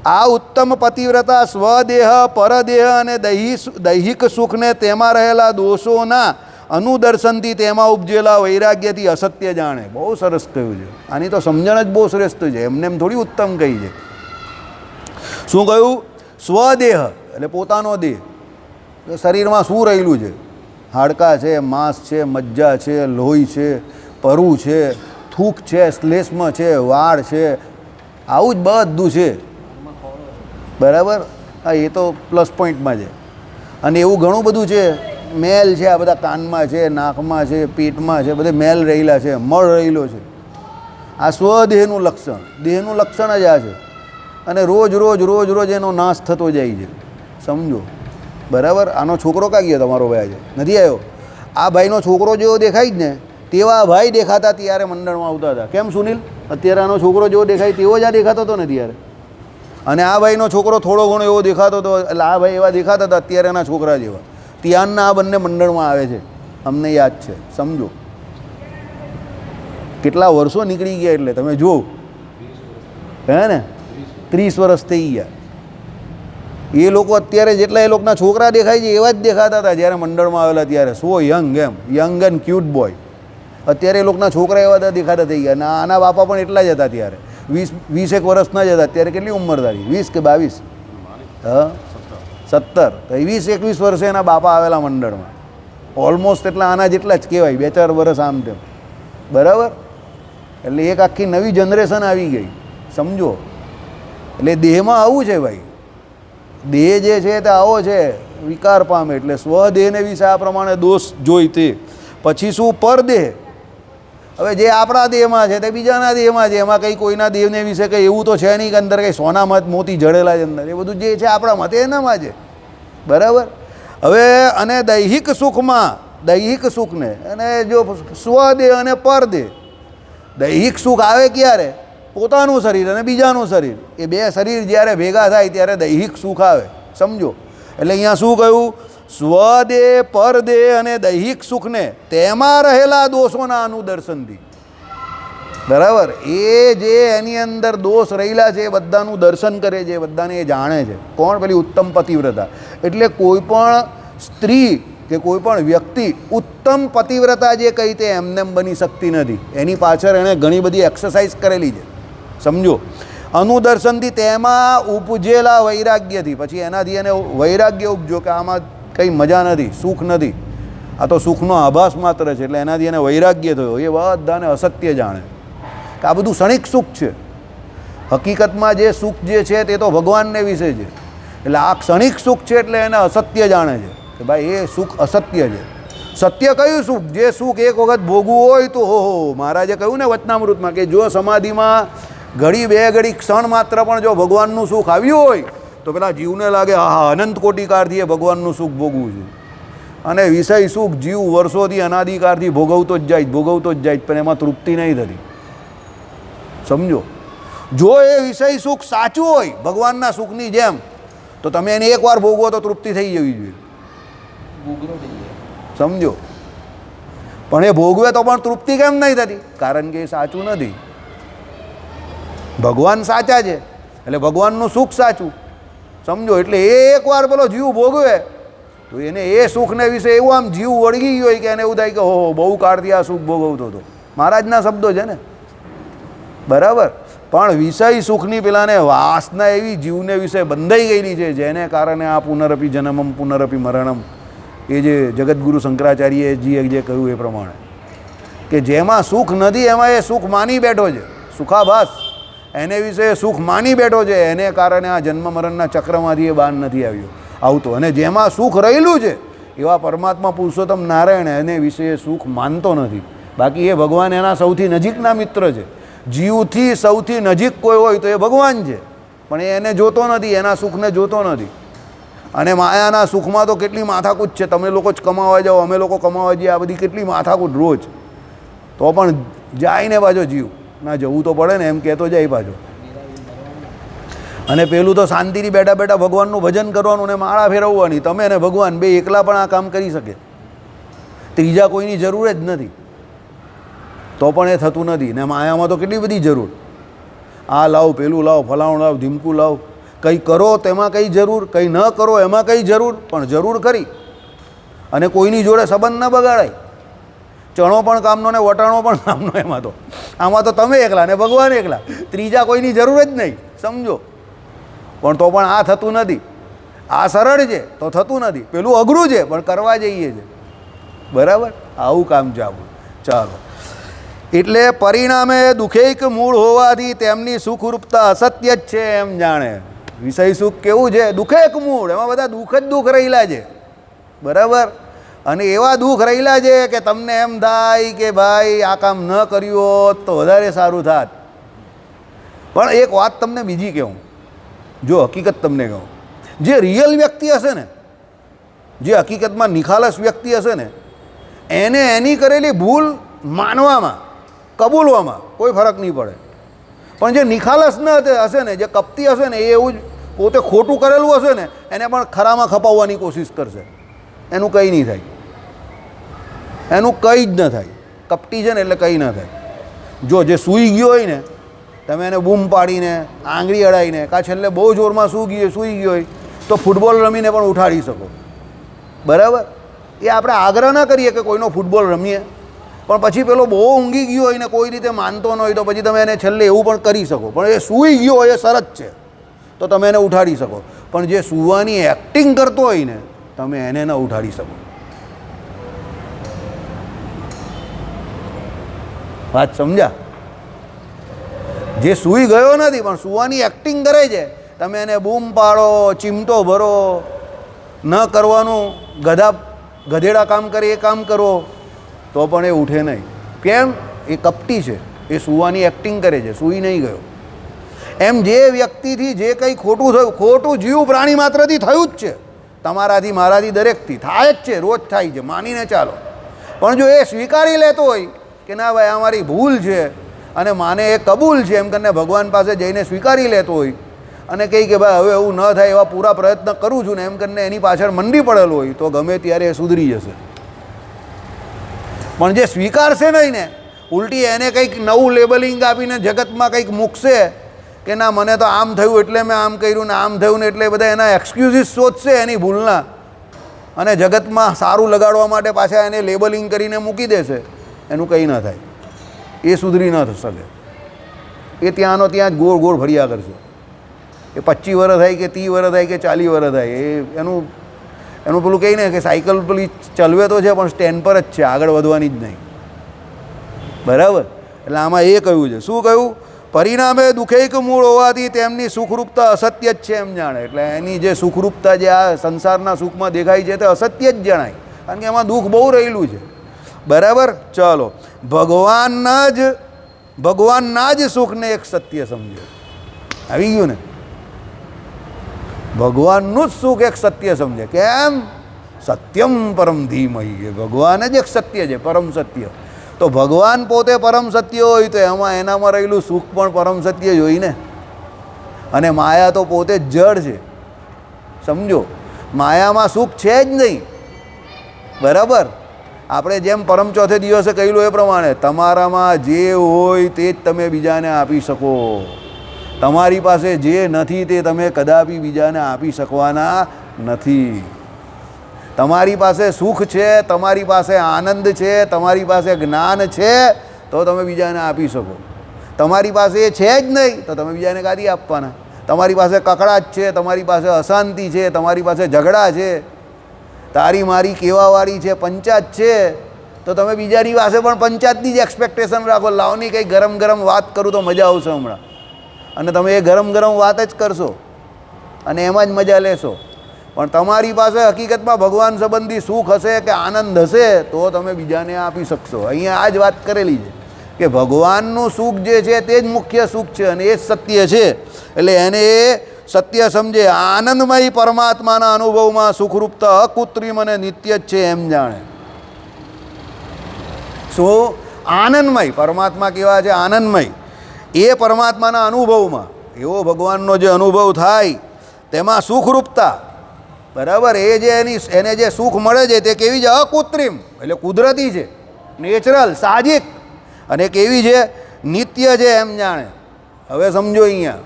આ ઉત્તમ પતિવ્રતા સ્વદેહ પરદેહ અને દૈહિક સુખને તેમાં રહેલા દોષોના અનુદર્શનથી તેમાં ઉપજેલા વૈરાગ્યથી અસત્ય જાણે. બહુ સરસ કહ્યું છે. આની તો સમજણ જ બહુ શ્રેષ્ઠ છે, એમને એમ થોડી ઉત્તમ કહી છે. શું કહ્યું? સ્વદેહ એટલે પોતાનો દેહ. શરીરમાં શું રહેલું છે? હાડકાં છે, માંસ છે, મજ્જા છે, લોહી છે, પરુ છે, થૂક છે, શ્લેષ્મ છે, વાળ છે, આવું જ બધું છે. બરાબર, હા, એ તો પ્લસ પોઈન્ટમાં છે. અને એવું ઘણું બધું છે. મેલ છે, આ બધા કાનમાં છે, નાકમાં છે, પેટમાં છે, બધે મેલ રહેલા છે, મળ રહેલો છે. આ સ્વદેહનું લક્ષણ, દેહનું લક્ષણ જ આ છે. અને રોજ રોજ રોજ રોજ એનો નાશ થતો જાય છે. સમજો. બરાબર. આનો છોકરો ક્યાં ગયો? તમારો ભાઈ આજે નથી આવ્યો. આ ભાઈનો છોકરો જેવો દેખાય જ ને તેવા ભાઈ દેખાતા ત્યારે મંડળમાં આવતા હતા. કેમ સુનિલ? અત્યારે આનો છોકરો જેવો દેખાય તેવો જ આ દેખાતો હતો ને ત્યારે. અને આ ભાઈનો છોકરો થોડો ઘણો એવો દેખાતો હતો, એટલે આ ભાઈ એવા દેખાતા હતા અત્યારે એના છોકરા જેવા. ત્યારના આ બંને મંડળમાં આવે છે, અમને યાદ છે. સમજો કેટલા વર્ષો નીકળી ગયા. એટલે તમે જુઓ, હે ને, 30 વર્ષ થઈ ગયા. એ લોકો અત્યારે જેટલા એ લોકોના છોકરા દેખાય છે એવા જ દેખાતા હતા જ્યારે મંડળમાં આવેલા ત્યારે. સો યંગ, એમ યંગ એન્ડ ક્યુટ બોય. અત્યારે એ લોકોના છોકરા એવા હતા દેખાતા થઈ ગયા. અને આના બાપા પણ એટલા જ હતા ત્યારે, 20 વર્ષના જ હતા. અત્યારે કેટલી ઉંમર તારી? 20 કે 22? હા, 17. તો 20-21 વર્ષે એના બાપા આવેલા મંડળમાં. ઓલમોસ્ટ એટલા આના જેટલા જ કહેવાય, 2-4 વર્ષ આમ તેમ. બરાબર. એટલે એક આખી નવી જનરેશન આવી ગઈ. સમજો. એટલે દેહમાં આવું છે ભાઈ. દેહ જે છે તે આવો છે, વિકાર પામે. એટલે સ્વદેહને વિશે આ પ્રમાણે દોષ જોઈ તે. પછી શું? પરદેહ. હવે જે આપણા દેહમાં છે તે બીજાના દેહમાં છે. એમાં કંઈ કોઈના દેહને વિશે કંઈ એવું તો છે નહીં કે અંદર કંઈ સોનામાં મોતી જડેલા છે અંદર. એ બધું જે છે આપણામાં તે એનામાં છે. બરાબર. હવે અને દૈહિક સુખમાં, દૈહિક સુખને અને જો સ્વદેહ અને પરદેહ. દૈહિક સુખ આવે ક્યારે? પોતાનું શરીર અને બીજાનું શરીર. એ બે શરીર જ્યારે ભેગા થાય ત્યારે દૈહિક સુખ આવે. સમજો. એટલે અહીંયા શું કહ્યું? સ્વદેહ, પરદેહ અને દૈહિક સુખને તેમાં રહેલા દોષોના અનુદર્શનથી. બરાબર. એ જે એની અંદર દોષ રહેલા છે એ બધાનું દર્શન કરે છે, બધાને એ જાણે છે. કોણ? પેલી ઉત્તમ પતિવ્રતા. એટલે કોઈ પણ સ્ત્રી કે કોઈ પણ વ્યક્તિ ઉત્તમ પતિવ્રતા જે કહી તે એમને બની શકતી નથી. એની પાછળ એણે ઘણી બધી એક્સરસાઇઝ કરેલી છે. સમજો. અનુદર્શનથી તેમાં ઉપજેલા વૈરાગ્યથી. પછી એનાથી એને વૈરાગ્ય ઉપજો કે આમાં કંઈ મજા નથી, સુખ નથી, આ તો સુખનો આભાસ માત્ર છે. એટલે એનાથી એને વૈરાગ્ય થયો. એ બધાને અસત્ય જાણે કે આ બધું ક્ષણિક સુખ છે. હકીકતમાં જે સુખ જે છે તે તો ભગવાનને વિશે છે. એટલે આ ક્ષણિક સુખ છે એટલે એને અસત્ય જાણે છે કે ભાઈ એ સુખ અસત્ય છે. સત્ય કયું સુખ? જે સુખ એક વખત ભોગવું હોય તો ઓહો, મહારાજે કહ્યું ને વચનામૃતમાં કે જો સમાધિમાં ઘડી બે ઘડી ક્ષણ માત્ર પણ જો ભગવાનનું સુખ આવ્યું હોય તો પેલા જીવને લાગે હા અનંત કોટિકાળથી એ ભગવાનનું સુખ ભોગવું છું. અને વિષય સુખ જીવ વર્ષોથી અનાદિકાળથી ભોગવતો જ જાય પણ એમાં તૃપ્તિ નહીં થતી. સમજો. જો એ વિષય સુખ સાચું હોય ભગવાનના સુખની જેમ તો તમે એને એકવાર ભોગવો તો તૃપ્તિ થઈ જવી જોઈએ. સમજો. પણ એ ભોગવે તો પણ તૃપ્તિ કેમ નહીં થતી? કારણ કે એ સાચું નથી. ભગવાન સાચા છે એટલે ભગવાનનું સુખ સાચું. સમજો. એટલે એ એકવાર પેલો જીવ ભોગવે તો એને એ સુખને વિશે એવું આમ જીવ વળગી ગયો હોય કે એને એવું થાય કે ઓહો બહુ કાળથી આ સુખ ભોગવતો હતો. મહારાજના શબ્દો છે ને. બરાબર. પણ વિષય સુખની પેલાને વાસના એવી જીવને વિશે બંધાઈ ગયેલી છે જેને કારણે આ પુનરપી જન્મમ પુનરપી મરણમ, એ જે જગતગુરુ શંકરાચાર્યજીએ જે કહ્યું એ પ્રમાણે કે જેમાં સુખ નથી એમાં એ સુખ માની બેઠો છે. સુખાભાસ એને વિશે સુખ માની બેઠો છે. એને કારણે આ જન્મ મરણના ચક્રમાંથી એ બહાર નથી આવતો. અને જેમાં સુખ રહેલું છે એવા પરમાત્મા પુરુષોત્તમ નારાયણ એને વિશે સુખ માનતો નથી. બાકી એ ભગવાન એના સૌથી નજીકના મિત્ર છે. જીવથી સૌથી નજીક કોઈ હોય તો એ ભગવાન છે. પણ એ એને જોતો નથી, એના સુખને જોતો નથી. અને માયાના સુખમાં તો કેટલી માથાકૂટ છે. તમે લોકો જ કમાવા જાઓ, અમે લોકો કમાવા જઈએ, આ બધી કેટલી માથાકૂટ રોજ. તો પણ જાય ને પાછો જીવ. ના જવું તો પડે ને એમ કહેતો જાય પાછો. અને પેલું તો શાંતિથી બેઠા બેઠા ભગવાનનું ભજન કરવાનું ને માળા ફેરવવાની. તમે ને ભગવાન બે એકલા પણ આ કામ કરી શકે. ત્રીજા કોઈની જરૂર જ નથી, તો પણ એ થતું નથી. ને માયામાં તો કેટલી બધી જરૂર, આ લાવ, પેલું લાવ, ફલાણું લાવ, ધીમકું લાવ, કંઈ કરો તેમાં કંઈ જરૂર, કંઈ ન કરો એમાં કંઈ જરૂર, પણ જરૂર ખરી. અને કોઈની જોડે સંબંધ ન બગાડાય. ચણો પણ કામનો ને વટાણો પણ કામનો. આમાં તો તમે એકલા ને ભગવાન એકલા, ત્રીજા કોઈની જરૂર જ નહીં, સમજો. પણ તો પણ આ થતું નથી. આ સરળ છે તો થતું નથી, પેલું અઘરું છે પણ કરવા જઈએ છે. બરાબર, આવું કામ છે આપણું. ચાલો, એટલે પરિણામે દુઃખેક મૂળ હોવાથી તેમની સુખરૂપતા અસત્ય જ છે એમ જાણે. વિષય સુખ કેવું છે? દુઃખેક મૂળ, એમાં બધા દુઃખ જ દુઃખ રહેલા છે. બરાબર, અને એવા દુઃખ રહેલા છે કે તમને એમ થાય કે ભાઈ આ કામ ન કર્યું હોત તો વધારે સારું થાત. પણ એક વાત તમને બીજી કહું, જો હકીકત તમને કહું, જે રિયલ વ્યક્તિ હશે ને, જે હકીકતમાં નિખાલસ વ્યક્તિ હશે ને, એને એની કરેલી ભૂલ માનવામાં, કબૂલવામાં કોઈ ફરક નહીં પડે. પણ જે નિખાલસ ન હશે ને, જે કપટી હશે ને, એ એવું જ પોતે ખોટું કરેલું હશે ને, એને પણ ખરામાં ખપાવવાની કોશિશ કરશે. એનું કંઈ નહીં થાય, એનું કંઈ જ ન થાય. કપટી છે ને એટલે કંઈ ન થાય. જો જે સૂઈ ગયો હોય ને, તમે એને બૂમ પાડીને, આંગળી અડાઈને, કાં છેલ્લે બહુ જોરમાં સૂઈ ગયો હોય તો ફૂટબોલ રમીને પણ ઉઠાડી શકો. બરાબર, એ આપણે આગ્રહ ન કરીએ કે કોઈનો ફૂટબોલ રમીએ, પણ પછી પેલો બહુ ઊંઘી ગયો હોય ને કોઈ રીતે માનતો ન હોય તો પછી તમે એને છેલ્લે એવું પણ કરી શકો. પણ એ સૂઈ ગયો હોય એ શરત છે તો તમે એને ઉઠાડી શકો. પણ જે સૂવાની એક્ટિંગ કરતો હોય ને, તમે એને ન ઉઠાડી શકો. વાત સમજ્યા? જે સૂઈ ગયો નથી પણ સૂવાની એક્ટિંગ કરે છે, તમે એને બૂમ પાડો, ચીમટો ભરો, ન કરવાનું ગધેડા કામ કરે એ કામ કરો તો પણ એ ઉઠે નહીં. કેમ? એ કપટી છે, એ સૂવાની એક્ટિંગ કરે છે, સૂઈ નહીં ગયો. એમ જે વ્યક્તિથી જે કંઈ ખોટું થયું, ખોટું જીવ પ્રાણી માત્રથી થયું જ છે, તમારાથી, મારાથી, દરેકથી થાય જ છે, રોજ થાય છે, માનીને ચાલો. પણ જો એ સ્વીકારી લેતો હોય કે ના ભાઈ આ મારી ભૂલ છે, અને માને એ કબૂલ છે એમ કરીને ભગવાન પાસે જઈને સ્વીકારી લેતો હોય અને કહી કે ભાઈ હવે એવું ન થાય એવા પૂરા પ્રયત્ન કરું છું ને એમ કરીને એની પાછળ મંડી પડેલો હોય તો ગમે ત્યારે એ સુધરી જશે. પણ જે સ્વીકારશે નહીં ને, ઉલટી એને કંઈક નવું લેબલિંગ આપીને જગતમાં કંઈક મૂકશે કે ના મને તો આમ થયું એટલે મેં આમ કર્યું ને આમ થયું ને, એટલે બધા એના એક્સક્યુઝિસ શોધશે એની ભૂલના, અને જગતમાં સારું લગાડવા માટે પાછા એને લેબલિંગ કરીને મૂકી દેશે. એનું કંઈ ન થાય, એ સુધરી ન શકે. એ ત્યાંનો ત્યાં જ ગોળ ગોળ ફર્યા કરશે. એ 25 વર્ષ થાય કે 30 વર્ષ થાય કે 40 વર્ષ થાય, એ એનું પેલું કહી ને કે સાયકલ પેલી ચલવે તો છે પણ સ્ટેન્ડ પર જ છે, આગળ વધવાની જ નહીં. બરાબર, એટલે આમાં એ કહ્યું છે. શું કહ્યું? પરિણામે દુઃખૈક મૂળ હોવાથી તેમની સુખરૂપતા અસત્ય જ છે એમ જાણે. એટલે એની જે સુખરૂપતા જે આ સંસારના સુખમાં દેખાય છે તે અસત્ય જ જણાય, કારણ કે એમાં દુઃખ બહુ રહેલું છે. બરાબર, ચાલો. ભગવાનના જ સુખને એક સત્ય સમજે. આવી ગયું ને? ભગવાનનું જ સુખ એક સત્ય સમજે. કેમ? સત્યમ પરમ ધીમહિ, ભગવાન જ એક સત્ય છે, પરમ સત્ય. તો ભગવાન પોતે પરમ સત્ય હોય તો એનામાં રહેલું સુખ પણ પરમ સત્ય જ હોય ને. અને માયા તો પોતે જ જડ છે, સમજો. માયામાં સુખ છે જ નહીં. બરાબર, આપણે જેમ પરમ ચોથે દિવસે કહેલું એ પ્રમાણે તમારામાં જે હોય તે જ તમે બીજાને આપી શકો. તમારી પાસે જે નથી તે તમે કદાપી બીજાને આપી શકવાના નથી. તમારી પાસે સુખ છે, તમારી પાસે આનંદ છે, તમારી પાસે જ્ઞાન છે તો તમે બીજાને આપી શકો. તમારી પાસે એ છે જ નહીં તો તમે બીજાને કાઢી આપવાના. તમારી પાસે કકડાટ છે, તમારી પાસે અશાંતિ છે, તમારી પાસે ઝઘડા છે, તારી મારી કેવાવાળી છે, પંચાયત છે, તો તમે બીજાની પાસે પણ પંચાયતની જ એક્સપેક્ટેશન રાખો. લાવની કંઈ ગરમ ગરમ વાત કરું તો મજા આવશે હમણાં, અને તમે એ ગરમ ગરમ વાત જ કરશો અને એમાં જ મજા લેશો. પણ તમારી પાસે હકીકતમાં ભગવાન સંબંધી સુખ હશે કે આનંદ હશે તો તમે બીજાને આપી શકશો. અહીંયા આ જ વાત કરેલી છે કે ભગવાનનું સુખ જે છે તે જ મુખ્ય સુખ છે અને એ જ સત્ય છે. એટલે એને એ સત્ય સમજે. આનંદમય પરમાત્માના અનુભવમાં સુખરૂપતા અકૃત્રિમ અને નિત્ય જ છે એમ જાણે. શું? આનંદમય પરમાત્મા કેવા છે? આનંદમય. એ પરમાત્માના અનુભવમાં એવો ભગવાનનો જે અનુભવ થાય તેમાં સુખરૂપતા બરાબર. એ જે એને જે સુખ મળે છે તે કેવી છે? અકૃત્રિમ, એટલે કુદરતી છે, નેચરલ, સાહજિક. અને કેવી છે? નિત્ય છે, એમ જાણે. હવે સમજો, અહીંયા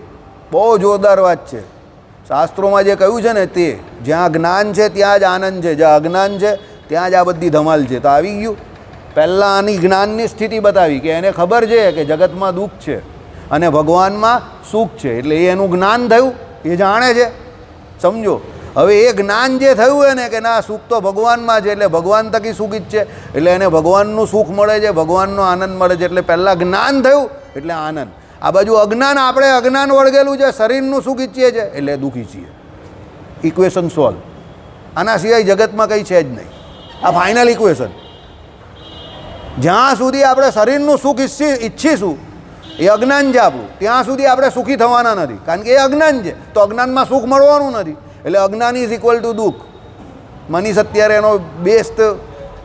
બહુ જોરદાર વાત છે. શાસ્ત્રોમાં જે કહ્યું છે ને તે, જ્યાં જ્ઞાન છે ત્યાં જ આનંદ છે, જ્યાં અજ્ઞાન છે ત્યાં જ આ બધી ધમાલ છે. તો આવી ગયું. પહેલાં આની જ્ઞાનની સ્થિતિ બતાવી કે એને ખબર છે કે જગતમાં દુઃખ છે અને ભગવાનમાં સુખ છે, એટલે એ એનું જ્ઞાન થયું, એ જાણે છે. સમજો. હવે એ જ્ઞાન જે થયું હોય ને કે ના, સુખ તો ભગવાનમાં છે, એટલે ભગવાન થકી સુખ જ છે, એટલે એને ભગવાનનું સુખ મળે છે, ભગવાનનો આનંદ મળે છે. એટલે પહેલાં જ્ઞાન થયું એટલે આનંદ. આ બાજુ અજ્ઞાન, આપણે અજ્ઞાન વળગેલું છે, શરીરનું સુખ ઈચ્છીએ છીએ એટલે દુઃખી છીએ. Equation solve. આના સિવાય જગતમાં કંઈ છે જ નહીં. આ ફાઇનલ ઇક્વેશન. જ્યાં સુધી આપણે શરીરનું સુખ ઈચ્છીશું, એ અજ્ઞાન છે આપણું, ત્યાં સુધી આપણે સુખી થવાના નથી, કારણ કે એ અજ્ઞાન છે. તો અજ્ઞાનમાં સુખ મળવાનું નથી, એટલે અજ્ઞાન ઇઝ ઇક્વલ ટુ દુઃખ. મનીષ અત્યારે એનો બેસ્ટ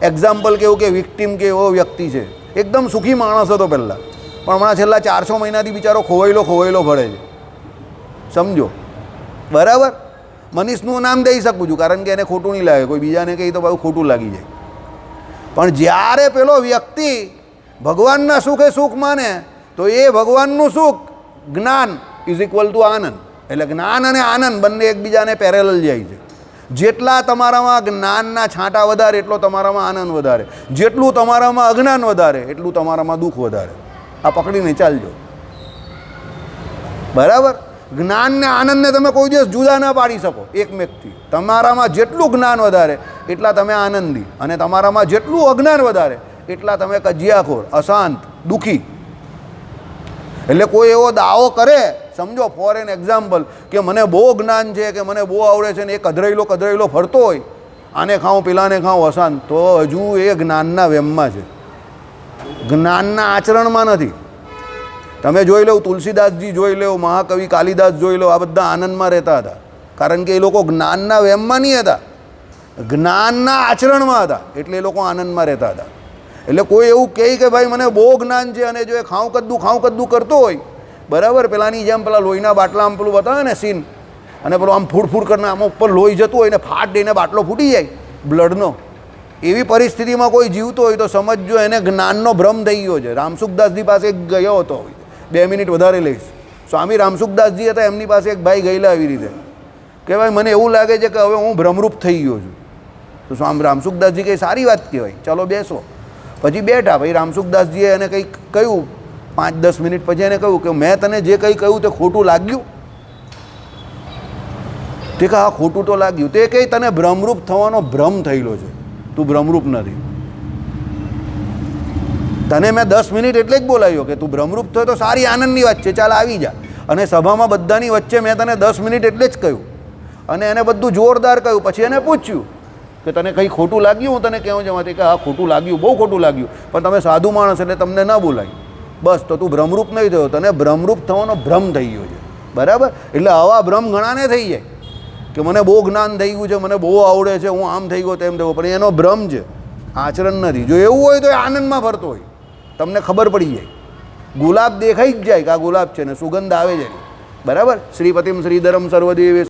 એક્ઝામ્પલ કેવું કે વિક્ટિમ કે એવો વ્યક્તિ છે. એકદમ સુખી માણસ હતો પહેલાં, પણ હમણાં છેલ્લા 400 મહિનાથી બિચારો ખોવાયેલો ફરે છે. સમજો. બરાબર. મનીષનું નામ દઈ શકું છું, કારણ કે એને ખોટું નહીં લાગે. કોઈ બીજાને કહી તો પાછું ખોટું લાગી જાય. પણ જ્યારે પેલો વ્યક્તિ ભગવાનના સુખે સુખ માને, તો એ ભગવાનનું સુખ, જ્ઞાન ઇઝ ઇક્વલ ટુ આનંદ. એટલે જ્ઞાન અને આનંદ બંને એકબીજાને પેરેલલ જાય છે. જેટલા તમારામાં જ્ઞાનના છાંટા વધારે એટલો તમારામાં આનંદ વધારે, જેટલું તમારામાં અજ્ઞાન વધારે એટલું તમારામાં દુઃખ વધારે. આ પકડીને ચાલજો. બરાબર. જ્ઞાન ને આનંદને તમે કોઈ દિવસ જુદા ન પાડી શકો એકમેકથી. તમારામાં જેટલું જ્ઞાન વધારે એટલા તમે આનંદી, અને તમારામાં જેટલું અજ્ઞાન વધારે એટલા તમે કજિયાખોર, અશાંત, દુઃખી. એટલે કોઈ એવો દાવો કરે, સમજો ફોર એન એક્ઝામ્પલ, કે મને બહુ જ્ઞાન છે, કે મને બહુ આવડે છે, ને એ કધરાયેલો ફરતો હોય, આને ખાઉં પેલાને ખાઉં, અશાંત, તો હજુ એ જ્ઞાનના વેમમાં છે, જ્ઞાનના આચરણમાં નથી. તમે જોઈ લો, તુલસીદાસજી જોઈ લો, મહાકવિ કાલિદાસ જોઈ લો, આ બધા આનંદમાં રહેતા હતા, કારણ કે એ લોકો જ્ઞાનના વેમમાં નહીં હતા, જ્ઞાનના આચરણમાં હતા, એટલે એ લોકો આનંદમાં રહેતા હતા. એટલે કોઈ એવું કહે કે ભાઈ મને બહુ જ્ઞાન છે, અને જો એ ખાઉં કદ્દું કરતો હોય, બરાબર, પેલાની જેમ પેલા લોહીના બાટલા આમ પેલું બતાવે ને સીન, અને પેલું આમ ફૂડ કરીને આમ ઉપર લોહી જતું હોય ને ફાટ દઈને બાટલો ફૂટી જાય બ્લડનો, એવી પરિસ્થિતિમાં કોઈ જીવતો હોય તો સમજજો એને જ્ઞાનનો ભ્રમ થઈ ગયો છે. રામસુખદાસજી પાસે એક ગયો હતો, 2 મિનિટ વધારે લઈશ. સ્વામી રામસુખદાસજી હતા, એમની પાસે એક ભાઈ ગયેલા આવી રીતે કે ભાઈ મને એવું લાગે છે કે હવે હું ભ્રમરૂપ થઈ ગયો છું. તો સ્વામી રામસુખદાસજી કંઈ સારી વાત કહેવાય, ચાલો બેસો. પછી બેઠા. ભાઈ રામસુખદાસજીએ એને કંઈક કહ્યું, 5-10 મિનિટ પછી એને કહ્યું કે મેં તને જે કંઈ કહ્યું તે ખોટું લાગ્યું? તે કહે હા, ખોટું તો લાગ્યું. તે કંઈ તને ભ્રમરૂપ થવાનો ભ્રમ થયેલો છે, તું ભ્રમરૂપ નથી. તને મેં 10 મિનિટ એટલે જ બોલાવ્યો કે તું ભ્રમરૂપ થયો તો સારી આનંદની વાત છે, ચાલ આવી જા. અને સભામાં બધાની વચ્ચે મેં તને 10 મિનિટ એટલે જ કહ્યું, અને એને બધું જોરદાર કહ્યું. પછી એને પૂછ્યું કે તને કંઈ ખોટું લાગ્યું? હું તને કહેવું જવાથી કે હા ખોટું લાગ્યું, બહુ ખોટું લાગ્યું, પણ તમે સાધુ માણસ એટલે તમને ન બોલાય. બસ, તો તું ભ્રમરૂપ નહીં થયો, તને ભ્રમરૂપ થવાનો ભ્રમ થઈ ગયો છે. બરાબર. એટલે આવા ભ્રમ ઘણાને થઈ જાય કે મને બહુ જ્ઞાન થઈ ગયું છે, મને બહુ આવડે છે, હું આમ થઈ ગયો તેમ થયો, પણ એનો ભ્રમ છે, આચરણ નથી. જો એવું હોય તો એ આનંદમાં ફરતો હોય, તમને ખબર પડી જાય, ગુલાબ દેખાઈ જ જાય કે આ ગુલાબ છે ને સુગંધ આવે છે. બરાબર. શ્રીપતિમ શ્રીધરમ સર્વદેવે